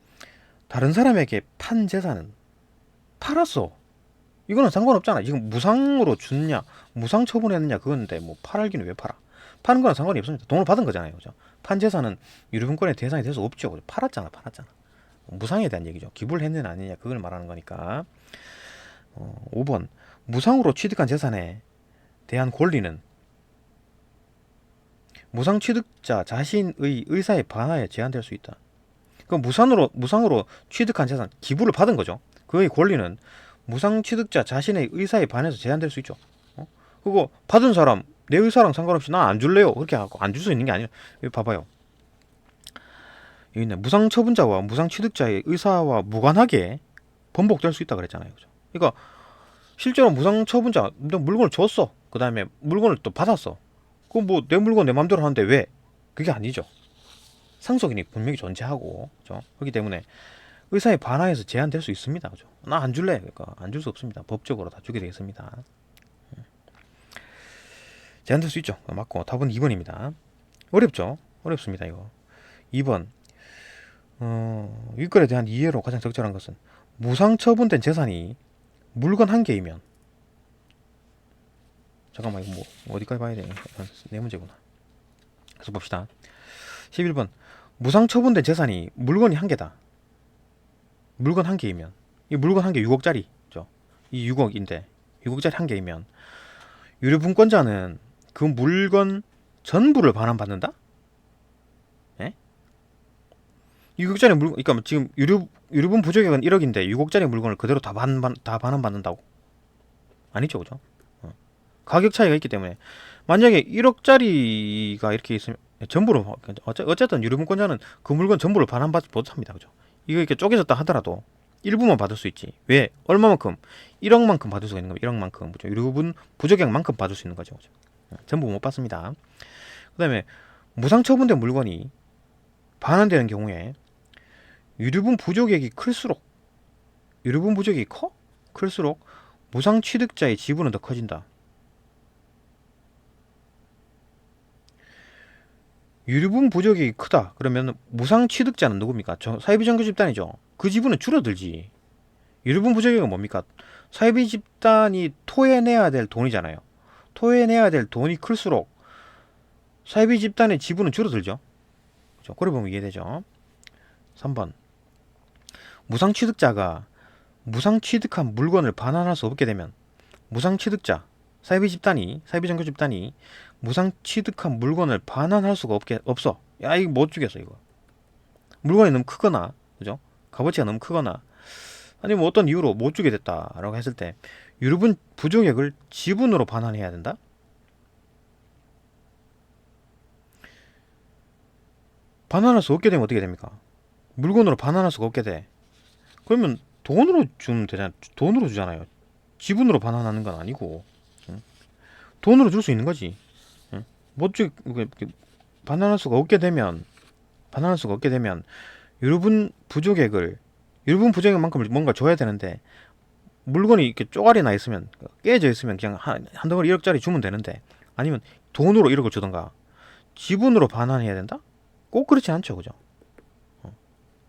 다른 사람에게 판 재산은 팔았어. 이거는 상관없잖아. 지금 무상으로 줬냐, 무상 처분했느냐 그건데 뭐 팔기는 왜 팔아? 파는 거랑 상관이 없습니다. 돈을 받은 거잖아요. 그죠? 판 재산은 유류분권의 대상이 될 수 없죠. 그죠? 팔았잖아. 무상에 대한 얘기죠. 기부를 했느냐 아니냐 그걸 말하는 거니까. 5번 무상으로 취득한 재산에 대한 권리는 무상 취득자 자신의 의사에 반하여 제한될 수 있다. 그 무상으로 취득한 재산, 기부를 받은 거죠. 그의 권리는 무상 취득자 자신의 의사에 반해서 제한될 수 있죠. 그거 받은 사람 내 의사랑 상관없이 나 안 줄래요. 그렇게 하고 안 줄 수 있는 게 아니에요. 여기 봐봐요. 여기 있네. 무상 처분자와 무상 취득자의 의사와 무관하게 번복될 수 있다 그랬잖아요. 그죠? 그러니까 실제로 무상 처분자 너 물건을 줬어. 그 다음에 물건을 또 받았어. 그럼 뭐 내 물건 내 맘대로 하는데 왜? 그게 아니죠. 상속인이 분명히 존재하고, 그죠? 그렇기 때문에 의사에 반하여서 제한될 수 있습니다. 그죠? 나 안 줄래. 그러니까 안 줄 수 없습니다. 법적으로 다 주게 되겠습니다. 제한될 수 있죠. 맞고 답은 2번입니다. 어렵죠? 어렵습니다. 이거 2번 윗글에 대한 이해로 가장 적절한 것은 무상 처분된 재산이 물건 한 개이면 잠깐만 이거 뭐 어디까지 봐야 되냐 네 문제구나. 그래서 봅시다. 11번 무상 처분된 재산이 물건이 한 개다. 물건 한 개이면 이 물건 한 개 6억짜리죠. 이 6억인데 6억짜리 한 개이면 유류분권자는 그 물건 전부를 반환받는다? 예? 6억짜리 물건, 그러니까 지금 유류분 부족액은 1억인데 6억짜리 물건을 그대로 다 반환받는다고? 아니죠, 그죠? 가격 차이가 있기 때문에 만약에 1억짜리가 이렇게 있으면 전부로 어쨌든 유류분권자는 그 물건 전부를 반환받지 못합니다, 그죠? 이거 이렇게 쪼개졌다 하더라도 일부만 받을 수 있지. 왜? 얼마만큼? 1억만큼 받을 수가 있는 겁니다. 1억만큼. 그죠? 유류분 부족액만큼 받을 수 있는 거죠. 그죠? 전부 못 받습니다. 그 다음에 무상 처분된 물건이 반환되는 경우에 유류분 부족액이 클수록 유류분 부족액이 클수록 무상 취득자의 지분은 더 커진다. 유류분 부족액이 크다. 그러면 무상 취득자는 누굽니까? 사회비 정규 집단이죠. 그 지분은 줄어들지. 유류분 부족액은 뭡니까? 사회비 집단이 토해내야 될 돈이잖아요. 토해내야 될 돈이 클수록 사회비 집단의 지분은 줄어들죠. 그렇죠? 그래 보면 이해되죠. 3번 무상 취득자가 무상 취득한 물건을 반환할 수 없게 되면 무상 취득자 사회비 정규 집단이 무상 취득한 물건을 반환할 수가 없어. 야 이거 못 주겠어 이거. 물건이 너무 크거나 그죠? 값어치가 너무 크거나 아니면 어떤 이유로 못 주게 됐다라고 했을 때 유류분 부족액을 지분으로 반환해야 된다. 반환할 수 없게 되면 어떻게 됩니까? 물건으로 반환할 수가 없게 돼. 그러면 돈으로 주면 되잖아요. 돈으로 주잖아요. 지분으로 반환하는 건 아니고 돈으로 줄 수 있는 거지. 못 주, 반환할 수가 없게 되면 유류분 부족액만큼 뭔가 줘야 되는데 물건이 이렇게 쪼가리 나 있으면 깨져 있으면 그냥 한 덩어리 1억짜리 주면 되는데 아니면 돈으로 1억을 주던가 지분으로 반환해야 된다? 꼭 그렇지 않죠, 그죠?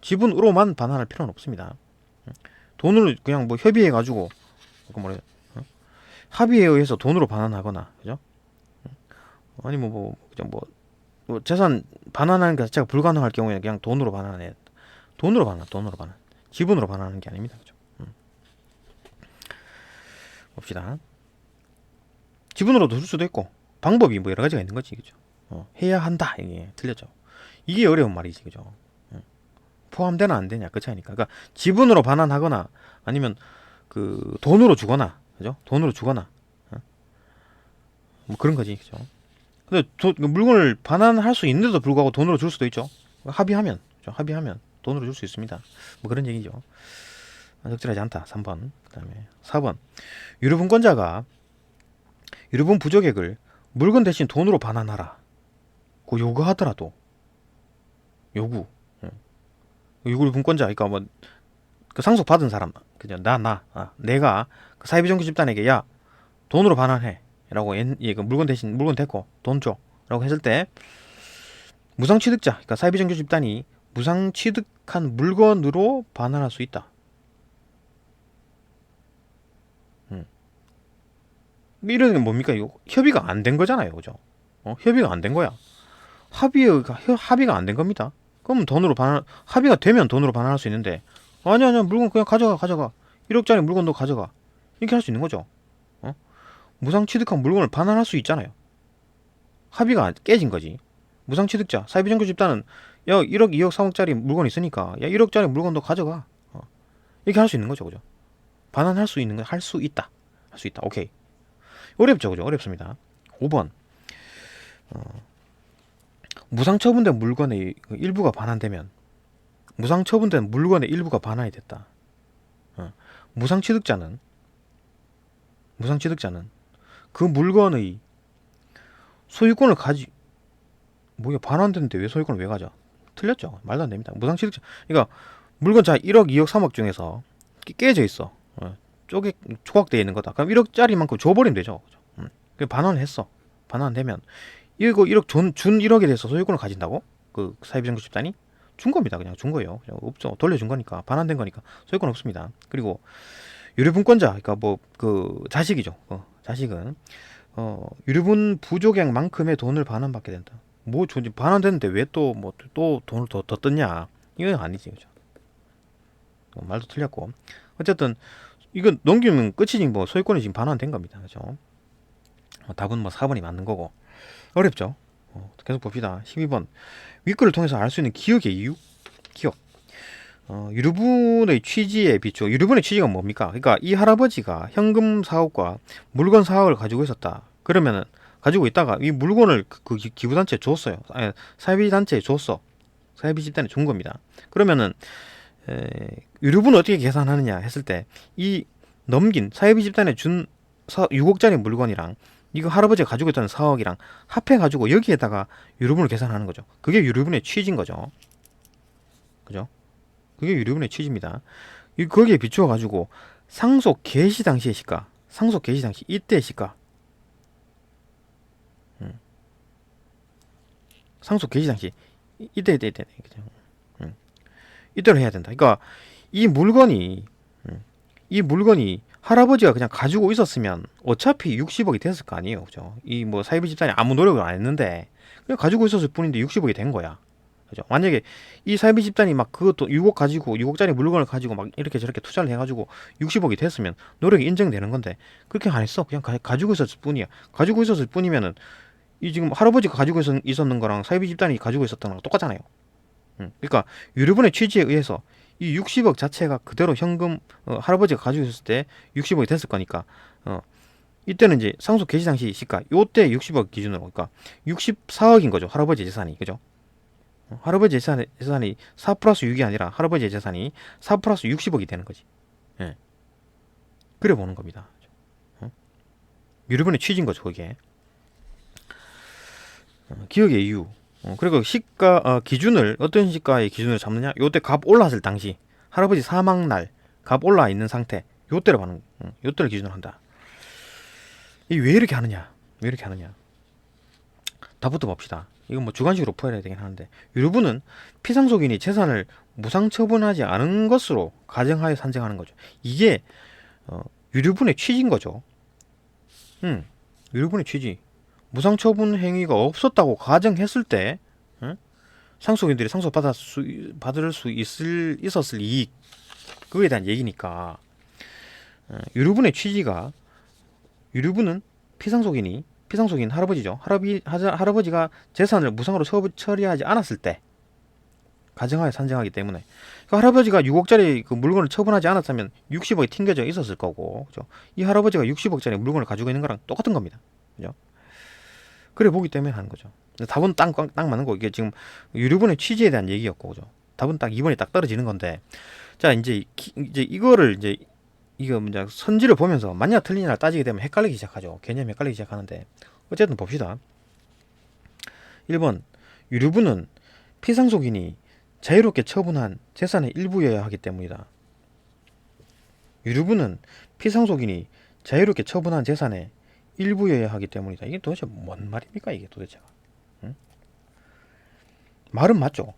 지분으로만 반환할 필요는 없습니다. 돈으로 그냥 뭐 협의해 가지고 합의에 의해서 돈으로 반환하거나 그죠? 아니 그냥 뭐 재산 반환하는 것 자체가 불가능할 경우에 그냥 돈으로 반환해. 돈으로 반환. 지분으로 반환하는 게 아닙니다. 그죠? 봅시다. 지분으로도 줄 수도 있고 방법이 뭐 여러 가지가 있는 거지, 그죠? 해야 한다 이게 틀렸죠. 이게 어려운 말이지, 그죠? 포함되나 안 되냐 그 차이니까. 그러니까 지분으로 반환하거나 아니면 그 돈으로 주거나, 그죠? 돈으로 주거나 뭐 그런 거지, 그죠? 근데 물건을 반환할 수 있는데도 불구하고 돈으로 줄 수도 있죠. 합의하면, 그죠? 합의하면 돈으로 줄 수 있습니다. 뭐 그런 얘기죠. 적절하지 않다. 3번. 그다음에 4번. 유류분권자가 유류분 부족액을 물건 대신 돈으로 반환하라. 그 요구하더라도 유류분권자, 그러니까 뭐 그 상속 받은 사람, 그냥 내가 그 사회비 정규 집단에게 야 돈으로 반환해라고 그 물건 대신 물건 됐고 돈 줘라고 했을 때 무상 취득자, 그러니까 사회비 정규 집단이 무상 취득한 물건으로 반환할 수 있다. 이런 게 뭡니까? 이거 협의가 안 된 거잖아요, 그죠? 협의가 안 된 거야. 합의가 안 된 겁니다. 그럼 돈으로 반환, 합의가 되면 돈으로 반환할 수 있는데, 아니야, 물건 그냥 가져가. 1억짜리 물건도 가져가. 이렇게 할 수 있는 거죠. 무상 취득한 물건을 반환할 수 있잖아요. 합의가 깨진 거지. 무상 취득자, 사회비정규 집단은, 야, 1억, 2억, 3억짜리 물건 있으니까, 야, 1억짜리 물건도 가져가. 이렇게 할 수 있는 거죠, 그죠? 반환할 수 있는 거, 할 수 있다. 오케이. 어렵죠, 그죠? 어렵습니다. 5번. 무상 처분된 물건의 일부가 반환되면, 무상 처분된 물건의 일부가 반환이 됐다. 무상 취득자는 그 물건의 소유권을 뭐야, 반환됐는데 왜 소유권을 왜 가져? 틀렸죠. 말도 안 됩니다. 무상 취득자. 그러니까 물건 자 1억, 2억, 3억 중에서 깨져 있어. 조각되어 있는 거다. 그럼 1억짜리만큼 줘버리면 되죠. 그 반환을 했어. 반환되면 이거 1억 준 1억에 대해서 소유권을 가진다고? 그 사회비정규 집단이 준 겁니다. 그냥 준 거예요. 그냥 없죠. 돌려준 거니까, 반환된 거니까 소유권 없습니다. 그리고 유류분권자, 그러니까 뭐 그 자식이죠. 자식은 유류분 부족액만큼의 돈을 반환받게 된다. 뭐 반환됐는데 왜 또 돈을 더 떴냐? 이건 아니지, 그죠? 말도 틀렸고, 어쨌든 이건 넘기면 끝이지. 뭐 소유권이 지금 반환된 겁니다, 그죠? 답은 뭐 4번이 맞는 거고. 어렵죠? 계속 봅시다. 12번. 윗글을 통해서 알 수 있는 기억의 이유? 기억. 유류분의 취지에 비추어. 유류분의 취지가 뭡니까? 그러니까 이 할아버지가 현금 사업과 물건 사업을 가지고 있었다. 그러면은 가지고 있다가 이 물건을 그 기부단체에 줬어요. 아니, 사회비단체에 줬어. 사회비 집단에 준 겁니다. 그러면은 유류분을 어떻게 계산하느냐 했을 때, 이 넘긴 사회비 집단에 준 6억짜리 물건이랑 이거 할아버지가 가지고 있던 4억이랑 합해가지고 여기에다가 유류분을 계산하는 거죠. 그게 유류분의 취지인 거죠. 그죠? 그게 유류분의 취지입니다. 거기에 비추어가지고 상속 개시 당시의 시가, 상속 개시 당시 이때 시가, 상속 개시 당시 이때 그죠? 이때로 해야 된다. 그러니까 이 물건이 할아버지가 그냥 가지고 있었으면 어차피 60억이 됐을 거 아니에요, 그죠? 이 뭐 사회비 집단이 아무 노력을 안 했는데 그냥 가지고 있었을 뿐인데 60억이 된 거야, 그죠? 만약에 이 사회비 집단이 막 그것도 6억 가지고 6억짜리 물건을 가지고 막 이렇게 저렇게 투자를 해가지고 60억이 됐으면 노력이 인정되는 건데 그렇게 안 했어. 그냥 가지고 있었을 뿐이야. 가지고 있었을 뿐이면은 이 지금 할아버지가 가지고 있었는 거랑 사회비 집단이 가지고 있었던 거랑 똑같잖아요. 그러니까 유류분의 취지에 의해서 이 60억 자체가 그대로 현금, 할아버지가 가지고 있었을 때 60억이 됐을 거니까, 이때는 이제 상속 개시 당시 시가 요때 60억 기준으로, 그러니까 64억인 거죠, 할아버지 재산이. 그죠? 할아버지 재산이 4 플러스 6이 아니라 할아버지의 재산이 4 플러스 60억이 되는 거지. 예. 그래 보는 겁니다. 유류분의 취지인 거죠, 그게. 기억의 이유. 그리고 시가, 기준을 어떤 시가의 기준으로 잡느냐? 요때 값 올랐을 당시, 할아버지 사망 날 값 올라 있는 상태, 요때를 봐는, 요때를 기준으로 한다. 이 왜 이렇게 하느냐? 답부터 봅시다. 이건 뭐 주관식으로 풀어야 되긴 하는데, 유류분은 피상속인이 재산을 무상 처분하지 않은 것으로 가정하에 산정하는 거죠. 이게 유류분의 취지인 거죠. 유류분의 취지. 무상 처분 행위가 없었다고 가정했을 때, 상속인들이 받을 수 있었을 이익, 그거에 대한 얘기니까, 유류분의 취지가, 유류분은 피상속인 할아버지죠. 할아버지가 재산을 무상으로 처리하지 않았을 때 가정하에 산정하기 때문에, 그 할아버지가 6억짜리 그 물건을 처분하지 않았다면 60억이 튕겨져 있었을 거고, 그죠? 이 할아버지가 60억짜리 물건을 가지고 있는 거랑 똑같은 겁니다. 그죠? 그래 보기 때문에 하는 거죠. 답은 딱 맞는 거. 이게 지금 유류분의 취지에 대한 얘기였고, 그죠? 답은 딱 2번이 딱 떨어지는 건데, 자 이제 이거를 이거 선지를 보면서 맞냐 틀리냐 따지게 되면 헷갈리기 시작하죠. 개념이 헷갈리기 시작하는데, 어쨌든 봅시다. 1번. 유류분은 피상속인이 자유롭게 처분한 재산의 일부여야 하기 때문이다. 유류분은 피상속인이 자유롭게 처분한 재산의 일부여야 하기 때문이다. 이게 도대체 뭔 말입니까, 이게 도대체가? 응? 말은 맞죠.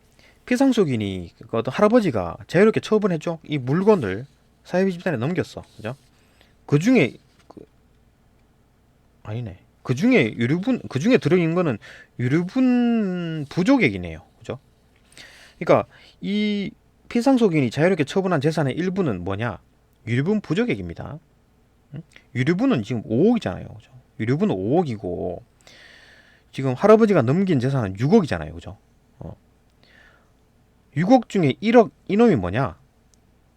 피상속인이 그 어떤 할아버지가 자유롭게 처분했죠. 이 물건을 사회비 집단에 넘겼어, 그죠? 그 중에 아니네. 그 중에 들어있는 거는 유류분 부족액이네요. 그죠? 그러니까 이 피상속인이 자유롭게 처분한 재산의 일부는 뭐냐? 유류분 부족액입니다. 응? 유류분은 지금 5억이잖아요. 그죠? 유류분은 5억이고 지금 할아버지가 넘긴 재산은 6억이잖아요. 그죠? 6억 중에 1억 이놈이 뭐냐?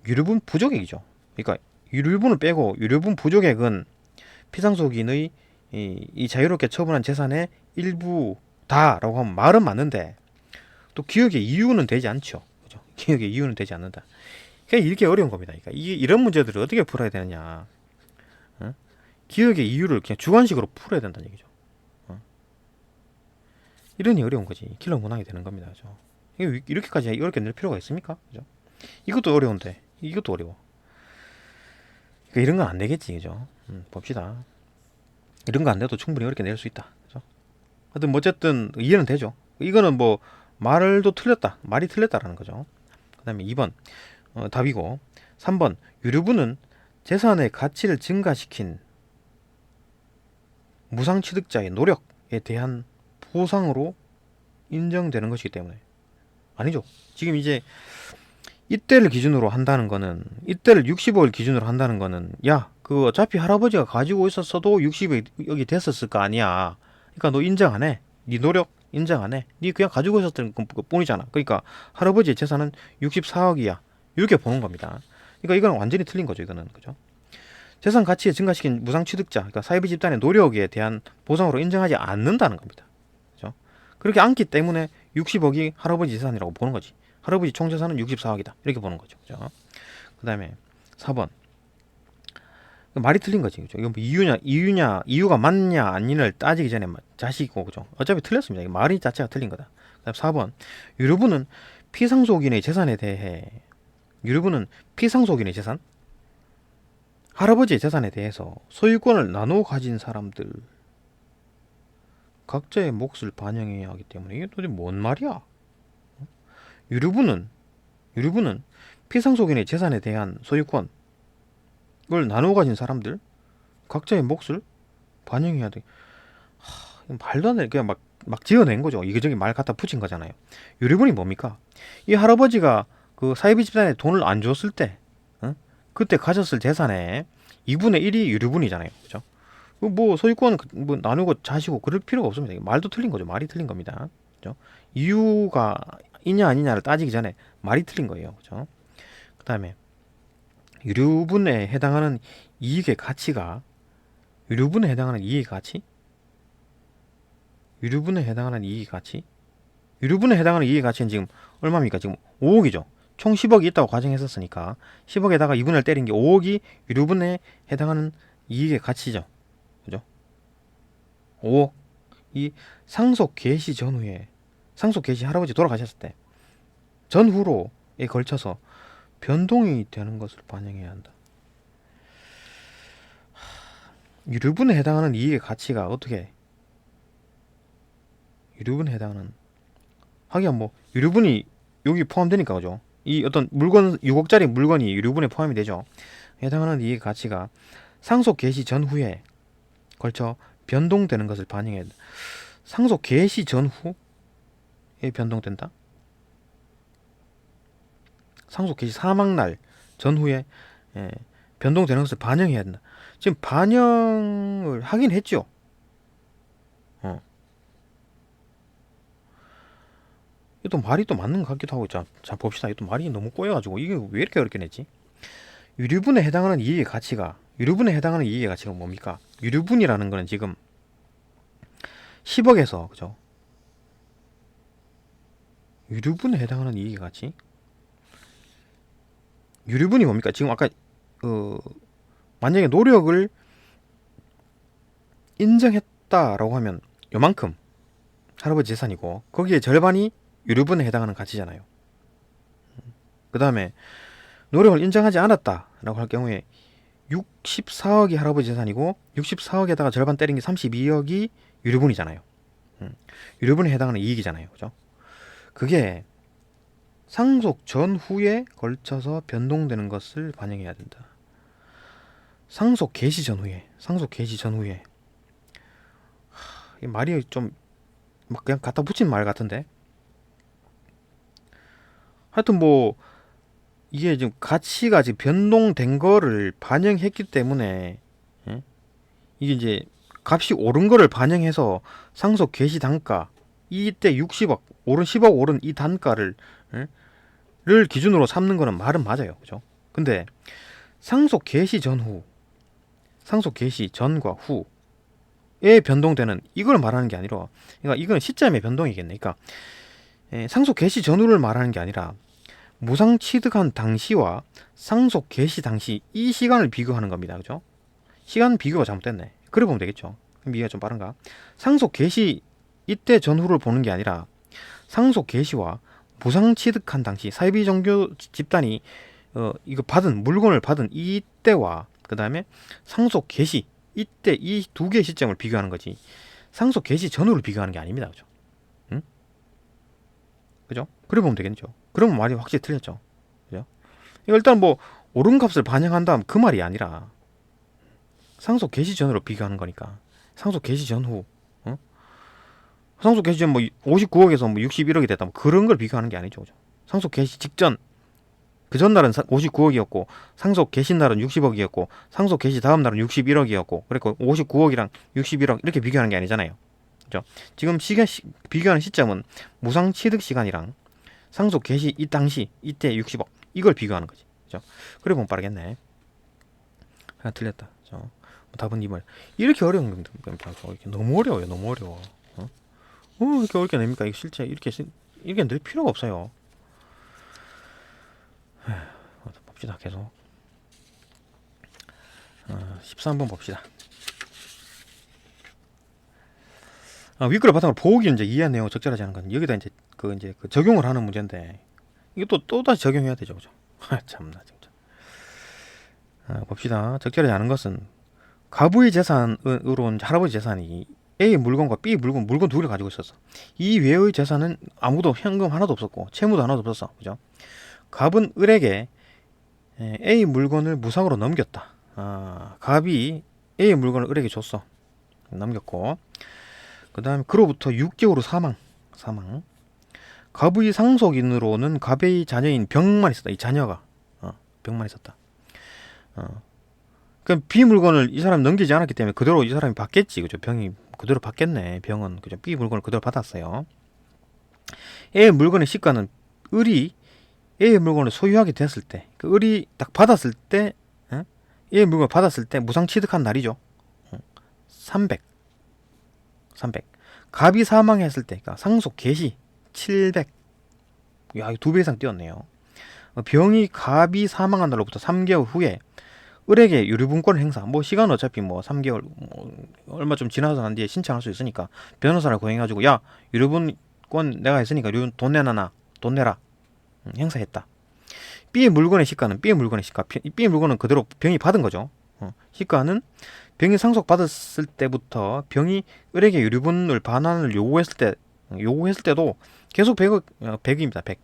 유류분 부족액이죠. 그러니까 유류분을 빼고 유류분 부족액은 피상속인의 이 자유롭게 처분한 재산의 일부다라고 하면 말은 맞는데 또 기억의 이유는 되지 않죠. 그죠? 기억의 이유는 되지 않는다. 그러니까 이게 어려운 겁니다. 그러니까 이런 문제들을 어떻게 풀어야 되느냐? 어? 기억의 이유를 그냥 주관식으로 풀어야 된다는 얘기죠. 이러니 어려운 거지. 길러 문항이 되는 겁니다. 그죠? 이렇게까지 어렵게 낼 필요가 있습니까? 그죠? 이것도 어려운데 이것도 어려워. 그러니까 이런 건 안 되겠지, 그죠? 봅시다. 이런 거 안 돼도 충분히 어렵게 낼 수 있다. 그죠? 하여튼 뭐 어쨌든 이해는 되죠. 이거는 뭐 말도 틀렸다, 말이 틀렸다라는 거죠. 그다음에 2번 답이고 3번 유류분은 재산의 가치를 증가시킨 무상취득자의 노력에 대한 보상으로 인정되는 것이기 때문에 아니죠. 지금 이제 이때를 기준으로 한다는 거는 이때를 60억을 기준으로 한다는 거는 야, 그 어차피 할아버지가 가지고 있었어도 60억이 됐었을 거 아니야. 그러니까 너 인정 안 해. 네 노력 인정 안 해. 네 그냥 가지고 있었던 것뿐이잖아. 그러니까 할아버지의 재산은 64억이야. 이렇게 보는 겁니다. 그러니까 이건 완전히 틀린 거죠. 이거는 그죠? 재산 가치에 증가시킨 무상취득자, 그러니까 사이비 집단의 노력에 대한 보상으로 인정하지 않는다는 겁니다. 그죠? 그렇게 않기 때문에 60억이 할아버지 재산이라고 보는 거지. 할아버지 총 재산은 64억이다. 이렇게 보는 거죠. 그죠? 그 다음에 4번. 말이 틀린 거지. 그죠? 이거 뭐 이유가 맞냐, 아니냐를 따지기 전에 자식이고, 그죠? 어차피 틀렸습니다. 이 말이 자체가 틀린 거다. 그 다음 4번. 유류분은 피상속인의 재산에 대해, 유류분은 피상속인의 재산? 할아버지의 재산에 대해서 소유권을 나눠 가진 사람들, 각자의 몫을 반영해야 하기 때문에 이게 도대체 뭔 말이야? 유류분은 피상속인의 재산에 대한 소유권을 나누어 가진 사람들 각자의 몫을 반영해야 돼. 말도 안 돼. 그냥 막 지어낸 거죠. 이거저기 말 갖다 붙인 거잖아요. 유류분이 뭡니까? 이 할아버지가 그 사이비 집단에 돈을 안 줬을 때, 그때 가졌을 재산의 2분의 1이 유류분이잖아요. 그죠? 뭐 소유권 뭐 나누고 자시고 그럴 필요가 없습니다. 말도 틀린 거죠. 말이 틀린 겁니다. 그죠? 이유가 있냐 아니냐를 따지기 전에 말이 틀린 거예요. 그죠? 그다음에 유류분에 해당하는 이익의 가치가 유류분에 해당하는 이익의 가치? 유류분에 해당하는 이익의 가치? 유류분에 해당하는 이익의 가치는 지금 얼마입니까? 지금 5억이죠. 총 10억이 있다고 가정했었으니까 10억에다가 2분의 1 때린 게 5억이 유류분에 해당하는 이익의 가치죠. 그죠? 5억. 이 상속 개시 전후에 상속 개시 할아버지 돌아가셨을 때 전후로에 걸쳐서 변동이 되는 것을 반영해야 한다. 유류분에 해당하는 이익의 가치가 어떻게 유류분에 해당하는 하긴 뭐 유류분이 여기 포함되니까 그죠? 이 어떤 물건 6억짜리 물건이 유류분에 포함이 되죠. 해당하는 이익의 가치가 상속 개시 전후에 걸쳐 변동되는 것을 반영해야 한다. 상속 개시 전후에 변동된다? 상속 개시 사망날 전후에 변동되는 것을 반영해야 된다. 지금 반영을 하긴 했죠. 이또 말이 또 맞는 것 같기도 하고. 자 봅시다. 이또 말이 너무 꼬여가지고 이게 왜 이렇게 어렵게 냈지? 유류분에 해당하는 이익의 가치가 뭡니까? 유류분이라는 거는 지금 10억에서 그죠? 유류분에 해당하는 이익의 가치? 유류분이 뭡니까? 지금 아까 만약에 노력을 인정했다라고 하면 요만큼 할아버지 재산이고 거기에 절반이 유류분에 해당하는 가치잖아요. 그 다음에 노력을 인정하지 않았다라고 할 경우에 64억이 할아버지 재산이고 64억에다가 절반 때린 게 32억이 유류분이잖아요. 유류분에 해당하는 이익이잖아요. 그죠? 그게 상속 전후에 걸쳐서 변동되는 것을 반영해야 된다. 상속 개시 전후에 이 말이 좀 막 그냥 갖다 붙인 말 같은데. 하여튼 뭐 이게 지금 가치가 지금 변동된 거를 반영했기 때문에, 예? 이게 이제 값이 오른 거를 반영해서 상속 개시 단가 이때 60억 오른 10억 오른 이 단가를, 예? 를 기준으로 삼는 거는 말은 맞아요. 그죠? 근데 상속 개시 전후, 상속 개시 전과 후에 변동되는 이걸 말하는 게 아니라, 그러니까 이건 시점의 변동이겠네. 그러니까 상속 개시 전후를 말하는 게 아니라 무상 취득한 당시와 상속 개시 당시 이 시간을 비교하는 겁니다. 그죠? 시간 비교가 잘못됐네. 그래 보면 되겠죠. 이해가 좀 빠른가? 상속 개시 이때 전후를 보는 게 아니라 상속 개시와 무상 취득한 당시 사이비 종교 집단이 이거 받은 물건을 받은 이때와 그 다음에 상속 개시 이때 이 두 개의 시점을 비교하는 거지. 상속 개시 전후를 비교하는 게 아닙니다. 그죠? 응? 그죠? 그래 보면 되겠죠. 그러면 말이 확실히 틀렸죠. 그죠? 이거 일단 뭐 오른 값을 반영한다면 그 말이 아니라 상속 개시 전으로 비교하는 거니까. 상속 개시 전후, 어? 상속 개시 전 뭐 59억에서 뭐 61억이 됐다 뭐 그런 걸 비교하는 게 아니죠. 그죠? 상속 개시 직전 그 전날은 59억이었고 상속 개시 날은 60억이었고 상속 개시 다음 날은 61억이었고 그러니까 59억이랑 61억 이렇게 비교하는 게 아니잖아요. 그죠? 지금 비교하는 시점은 무상 취득 시간이랑 상속 개시 이 당시 이때 60억 이걸 비교하는 거지. 그죠? 그래 보면 빠르겠네. 아, 틀렸다. 그죠? 답은 이말 이렇게 어려운 겁니다. 이렇게 너무 어려워요. 너무 어려워. 이렇게 어렵게 냅니까? 이거 실제 이렇게 낼 필요가 없어요. 봅시다. 계속 13번 봅시다. 윗글을 바탕으로 보기 이제 이해한 내용을 적절하지 않은 건 여기다 이제 그 적용을 하는 문제인데 이게 또 다시 적용해야 되죠. 그죠? 참나 진짜. 봅시다. 적절하지 않은 것은 가부의 재산으로 이제 할아버지 재산이 A 물건과 B 물건 두 개를 가지고 있었어. 이 외의 재산은 아무도 현금 하나도 없었고 채무도 하나도 없었어. 그죠? 갑은 을에게 A 물건을 무상으로 넘겼다. 갑이 A 물건을 을에게 줬어. 넘겼고 그 다음에 그로부터 6개월 후 사망. 갑의 상속인으로는 갑의 자녀인 병만 있었다. 이 자녀가 병만 있었다. 그럼 B 물건을 이 사람이 넘기지 않았기 때문에 그대로 이 사람이 받겠지. 그죠? 병이 그대로 받겠네. 병은 그죠? B 물건을 그대로 받았어요. A 물건의 시가는 을이 A 물건을 소유하게 됐을 때, 그 을이 딱 받았을 때, A 물건을 받았을 때 무상 취득한 날이죠. 300. 갑이 사망했을 때, 그러니까 상속 개시 700. 야, 이 2배 이상 뛰었네요. 병이 갑이 사망한 날로부터 3개월 후에 을에게 유류분권 행사. 뭐 시간은 어차피 뭐 3개월 얼마 좀 지나서 난 뒤에 신청할 수 있으니까 변호사를 고용해가지고 야 유류분권 내가 했으니까 돈 내놔. 돈 내라. 행사했다. B의 물건의 시가는 B의 물건은 그대로 병이 받은 거죠. 시가는 병이 상속받았을 때부터 병이 을에게 유류분을 반환을 요구했을 때도 계속 100입니다.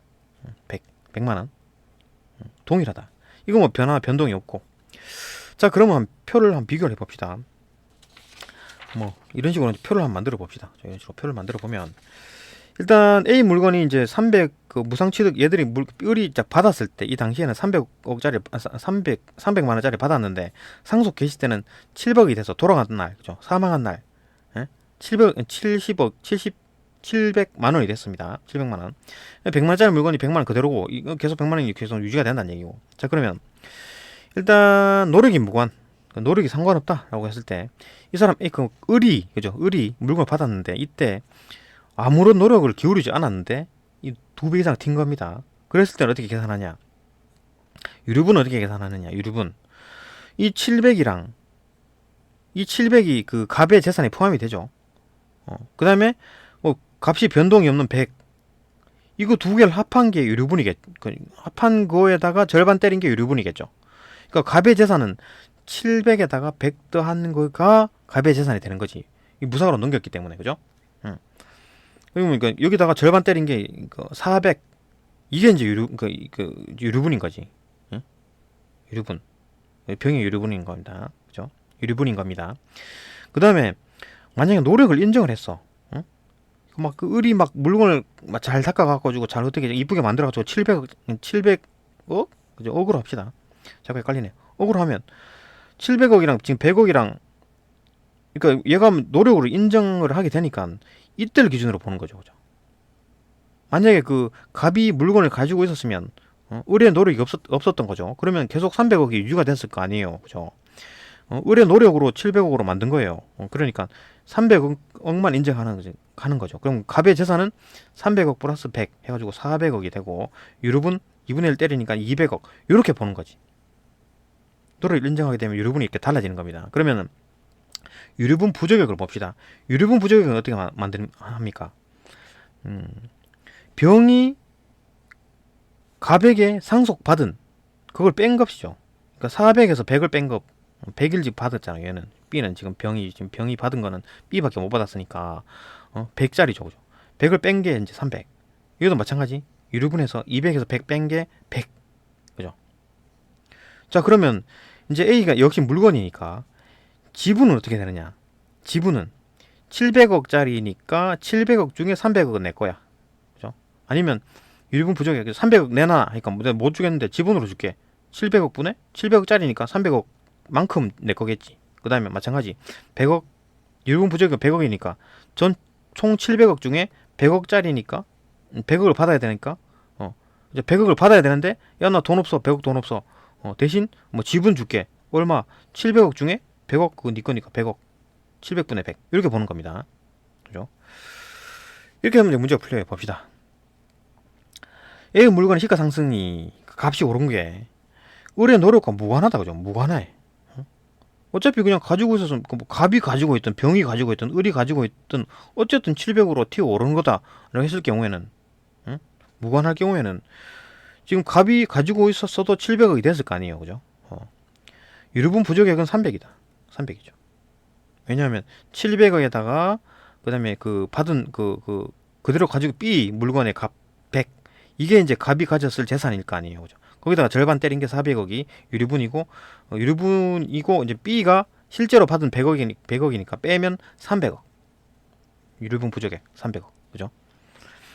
100만 원. 동일하다. 이거 뭐 변동이 없고. 자, 그러면 표를 한번 비교를 해봅시다. 뭐 이런 식으로 표를 한번 만들어 봅시다. 이런 식으로 표를 만들어 보면 일단 A 물건이 이제 300 그 무상취득 얘들이 을이 받았을 때 이 당시에는 300만 원짜리 받았는데 상속 개시 때는 700억이 돼서 돌아간 날, 그죠? 사망한 날, 700만 원이 됐습니다. 700만 원. 100만 원짜리 물건이 100만 원 그대로고 이거 계속 100만 원이 계속 유지가 된다는 얘기고. 자, 그러면 일단 노력이 무관, 노력이 상관없다라고 했을 때 이 사람 그 을이 그죠? 을이 물건을 받았는데 이때 아무런 노력을 기울이지 않았는데 이 2배 이상 튄 겁니다. 그랬을 때는 어떻게 계산하냐? 유류분 어떻게 계산하느냐? 유류분 이 700이 그 갑의 재산에 포함이 되죠. 그 다음에 뭐 값이 변동이 없는 100 이거 두 개를 합한 게 합한 거에다가 절반 때린 게 유류분이겠죠. 그러니까 갑의 재산은 700에다가 100 더한 거가 갑의 재산이 되는 거지. 이 무상으로 넘겼기 때문에 그죠? 그러니까 여기다가 절반 때린 게 400 이게 이제 유류분인 거지. 응? 유류분 병의 유류분인 겁니다. 그죠? 유류분인 겁니다. 그 다음에 만약에 노력을 인정을 했어. 응? 막 그 을이 막 물건을 막 잘 닦아가지고 잘 어떻게 이쁘게 만들어가지고 700억? 그죠? 억으로 합시다. 자꾸 헷갈리네. 억으로 하면 700억이랑 지금 100억이랑 그러니까 얘가 노력으로 인정을 하게 되니까 이때를 기준으로 보는 거죠. 그죠? 만약에 그 갑이 물건을 가지고 있었으면 을의 노력이 없었던 거죠. 그러면 계속 300억이 유지가 됐을 거 아니에요. 그죠? 을의 노력으로 700억으로 만든 거예요. 그러니까 300억만 인정하는 거지, 하는 거죠. 그럼 갑의 재산은 300억 플러스 100 해가지고 400억이 되고 유류분 2분의 1 때리니까 200억 이렇게 보는 거지. 노력을 인정하게 되면 유류분이 이렇게 달라지는 겁니다. 그러면은 유류분 부적격을 봅시다. 유류분 부적격은 어떻게 합니까? 병이 갑에게 상속받은 그걸 뺀 값이죠. 그러니까 400에서 100을 뺀 값. 100일씩 받았잖아요. 얘는 B는 지금 병이 받은 거는 B밖에 못 받았으니까 100짜리죠. 그죠? 100을 뺀 게 이제 300. 이것도 마찬가지. 유류분에서 200에서 100 뺀 게 100. 그죠? 자, 그러면 이제 A가 역시 물건이니까 지분은 어떻게 되느냐? 지분은 700억짜리니까 700억 중에 300억은 내 거야. 그죠? 아니면 유류분 부족해. 300억 내놔. 그러니까 내가 못 주겠는데 지분으로 줄게. 700억 분에 700억짜리니까 300억 만큼 내 거겠지. 그 다음에 마찬가지 100억 유류분 부족이 100억이니까 전 총 700억 중에 100억짜리니까 100억을 받아야 되니까 이제 100억을 받아야 되는데 야 나 돈 없어 100억 돈 없어 대신 뭐 지분 줄게 얼마 700억 중에 100억 그거 네 거니까 100억 700분의 100 이렇게 보는 겁니다. 그죠? 이렇게 하면 이제 문제가 풀려요. 봅시다. A 물건의 시가 상승이 값이 오른 게 을의 노력과 무관하다. 그죠? 무관해. 어차피 그냥 가지고 있어서 뭐 갑이 가지고 있던 병이 가지고 있던 을이 가지고 있던 어쨌든 700으로 튀어 오르는 거다라고 했을 경우에는 무관할 경우에는 지금 갑이 가지고 있었어도 700억이 됐을 거 아니에요. 그죠? 유류분 부족액은 300이다. 300이죠. 왜냐하면 700억에다가 그다음에 그 받은 그대로 가지고 B 물건의 값 100 이게 이제 갑이 가졌을 재산일 거 아니에요. 그죠? 거기다가 절반 때린 게 400억이 유류분이고 이제 B가 실제로 받은 100억이니까 빼면 300억. 유류분 부족액 300억. 그죠?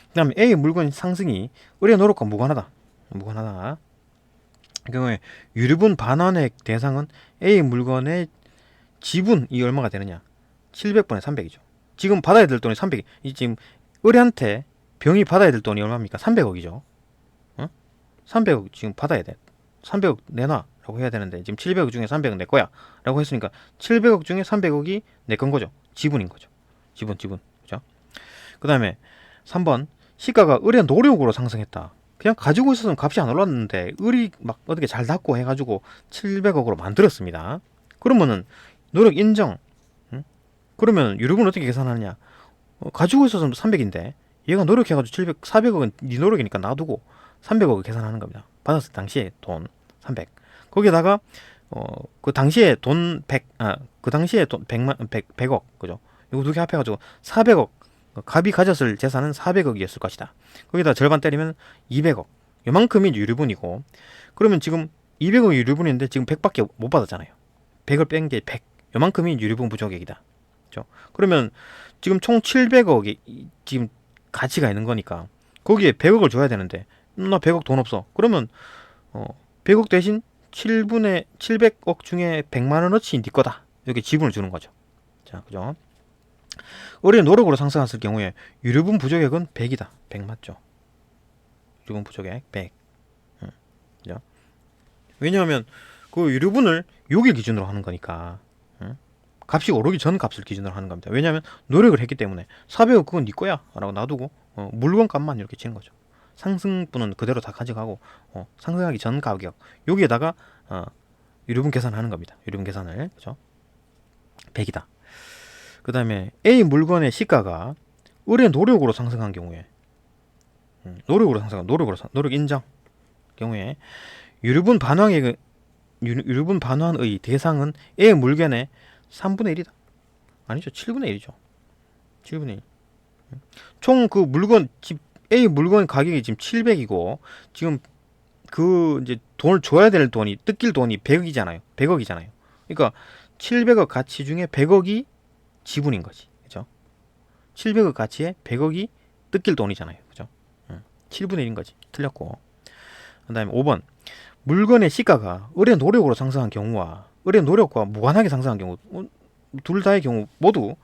그다음에 A 물건 상승이 을의 노력과 무관하다. 무관하다. 그 경우에 유류분 반환의 대상은 A 물건의 지분이 얼마가 되느냐? 700분의 300이죠. 지금 받아야 될 돈이 300. 지금 을한테 병이 받아야 될 돈이 얼마입니까? 300억이죠. 300억 지금 받아야 돼. 300억 내놔라고 해야 되는데 지금 700억 중에 300억 내 거야 라고 했으니까 700억 중에 300억이 내 건 거죠. 지분인 거죠. 지분. 그죠? 그 다음에 3번 시가가 을의 노력으로 상승했다. 그냥 가지고 있었으면 값이 안 올랐는데 을이 막 어떻게 잘 닦고 해가지고 700억으로 만들었습니다. 그러면은 노력 인정. 그러면 유류분 어떻게 계산하느냐? 가지고 있었으면 300인데 얘가 노력해가지고 400억은 네 노력이니까 놔두고 300억을 계산하는 겁니다. 받았을 당시에 돈 300. 거기에다가 그 당시에 돈 100, 그 당시에 돈 100억, 그죠? 이거 두 개 합해가지고 400억. 갑이 가졌을 재산은 400억이었을 것이다. 거기다 절반 때리면 200억. 요만큼이 유류분이고, 그러면 지금 200억이 유류분인데 지금 100밖에 못 받았잖아요. 100을 뺀 게 100. 요만큼이 유류분 부족액이다. 그죠? 그러면 지금 총 700억이 지금 가치가 있는 거니까 거기에 100억을 줘야 되는데 나 100억 돈 없어. 그러면 100억 대신 700억 중에 100만 원어치 네 거다. 이렇게 지분을 주는 거죠. 자, 그죠? 을의 노력으로 상승했을 경우에 유류분 부족액은 100이다. 100 맞죠? 유류분 부족액 100. 그죠? 왜냐하면 그 유류분을 6일 기준으로 하는 거니까 값이 오르기 전 값을 기준으로 하는 겁니다. 왜냐하면 노력을 했기 때문에 400억 그건 네 거야 라고 놔두고 물건 값만 이렇게 치는 거죠. 상승분은 그대로 다 가져가고 상승하기 전 가격 여기에다가 유류분 계산하는 겁니다. 유류분 계산을. 그죠? 100이다. 그 다음에 A 물건의 시가가 을의 노력으로 상승한 경우에 노력 인정 경우에 유류분 반환의 대상은 A 물건의 3분의 1이다. 아니죠. 7분의 1이죠. 7분의 1. 총 그 물건 A 물건 가격이 지금 700이고 지금 그 이제 돈을 줘야 될 돈이 뜯길 돈이 100억이잖아요. 100억이잖아요. 그러니까 700억 가치 중에 100억이 지분인 거지. 그죠? 700억 가치에 100억이 뜯길 돈이잖아요. 그죠? 7분의 1인 거지. 틀렸고. 그 다음에 5번. 물건의 시가가 을의 노력으로 상승한 경우와 을의 노력과 무관하게 상승한 경우, 둘 다의 경우 모두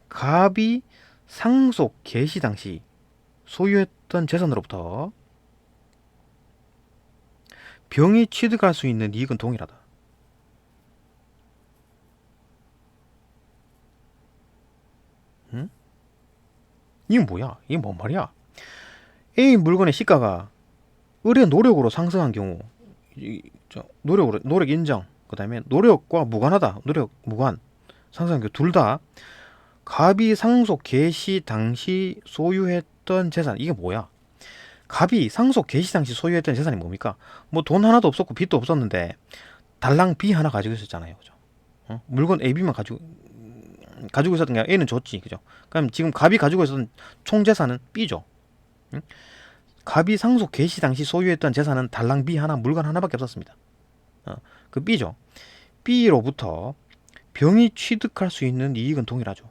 갑이 상속 개시 당시 소유했던 재산으로부터 병이 취득할 수 있는 이익은 동일하다. 응? 이게 뭐야? 이게 뭔 말이야? A 물건의 시가가 을의 노력으로 상승한 경우, 노력 인정. 그 다음에 노력과 무관하다. 노력 무관. 상승한 경우 둘 다 갑이 상속 개시 당시 소유했던 재산. 이게 뭐야? 갑이 상속 개시 당시 소유했던 재산이 뭡니까? 뭐 돈 하나도 없었고 빚도 없었는데 달랑 B 하나 가지고 있었잖아요. 그죠? 물건 A, B만 가지고 있었던 게 A는 줬지. 그죠? 그럼 지금 갑이 가지고 있었던 총 재산은 B죠. 응? 갑이 상속 개시 당시 소유했던 재산은 달랑 B 하나, 물건 하나밖에 없었습니다. 그 B죠. B로부터 병이 취득할 수 있는 이익은 동일하죠.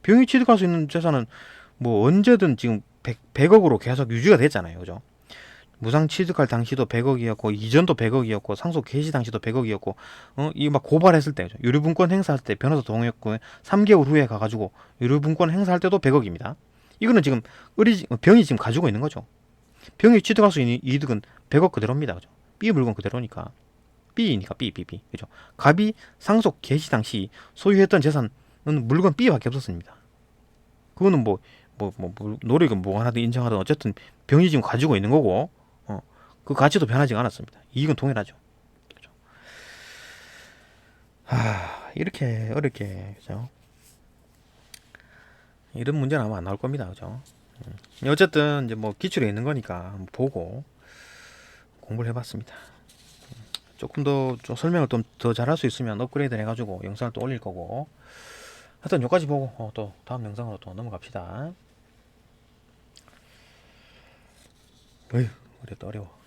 병이 취득할 수 있는 재산은 뭐 언제든 지금 100억으로 계속 유지가 됐잖아요. 그죠? 무상 취득할 당시도 100억이었고 이전도 100억이었고 상속 개시 당시도 100억이었고 이 막 고발했을 때 유류분권 행사할 때 변호사 동의했고 3개월 후에 가가지고 유류분권 행사할 때도 100억입니다. 이거는 지금 병이 지금 가지고 있는 거죠. 병이 취득할 수 있는 이득은 100억 그대로입니다. 그죠? B 물건 그대로니까 B이니까 B 그죠? 갑이 상속 개시 당시 소유했던 재산은 물건 B밖에 없었습니다. 그거는 노력은 무관하든 인정하든 어쨌든 병이 지금 가지고 있는 거고 그 가치도 변하지 않았습니다. 이익은 동일하죠. 그죠? 이렇게 어렵게 그죠? 이런 문제는 아마 안 나올 겁니다. 그죠? 어쨌든 이제 뭐 기출에 있는 거니까 한번 보고 공부를 해봤습니다. 조금 더 좀 설명을 좀 더 잘할 수 있으면 업그레이드 해가지고 영상을 또 올릴 거고. 하여튼 여기까지 보고 또 다음 영상으로 또 넘어갑시다. 어휴, 그래도 어려워.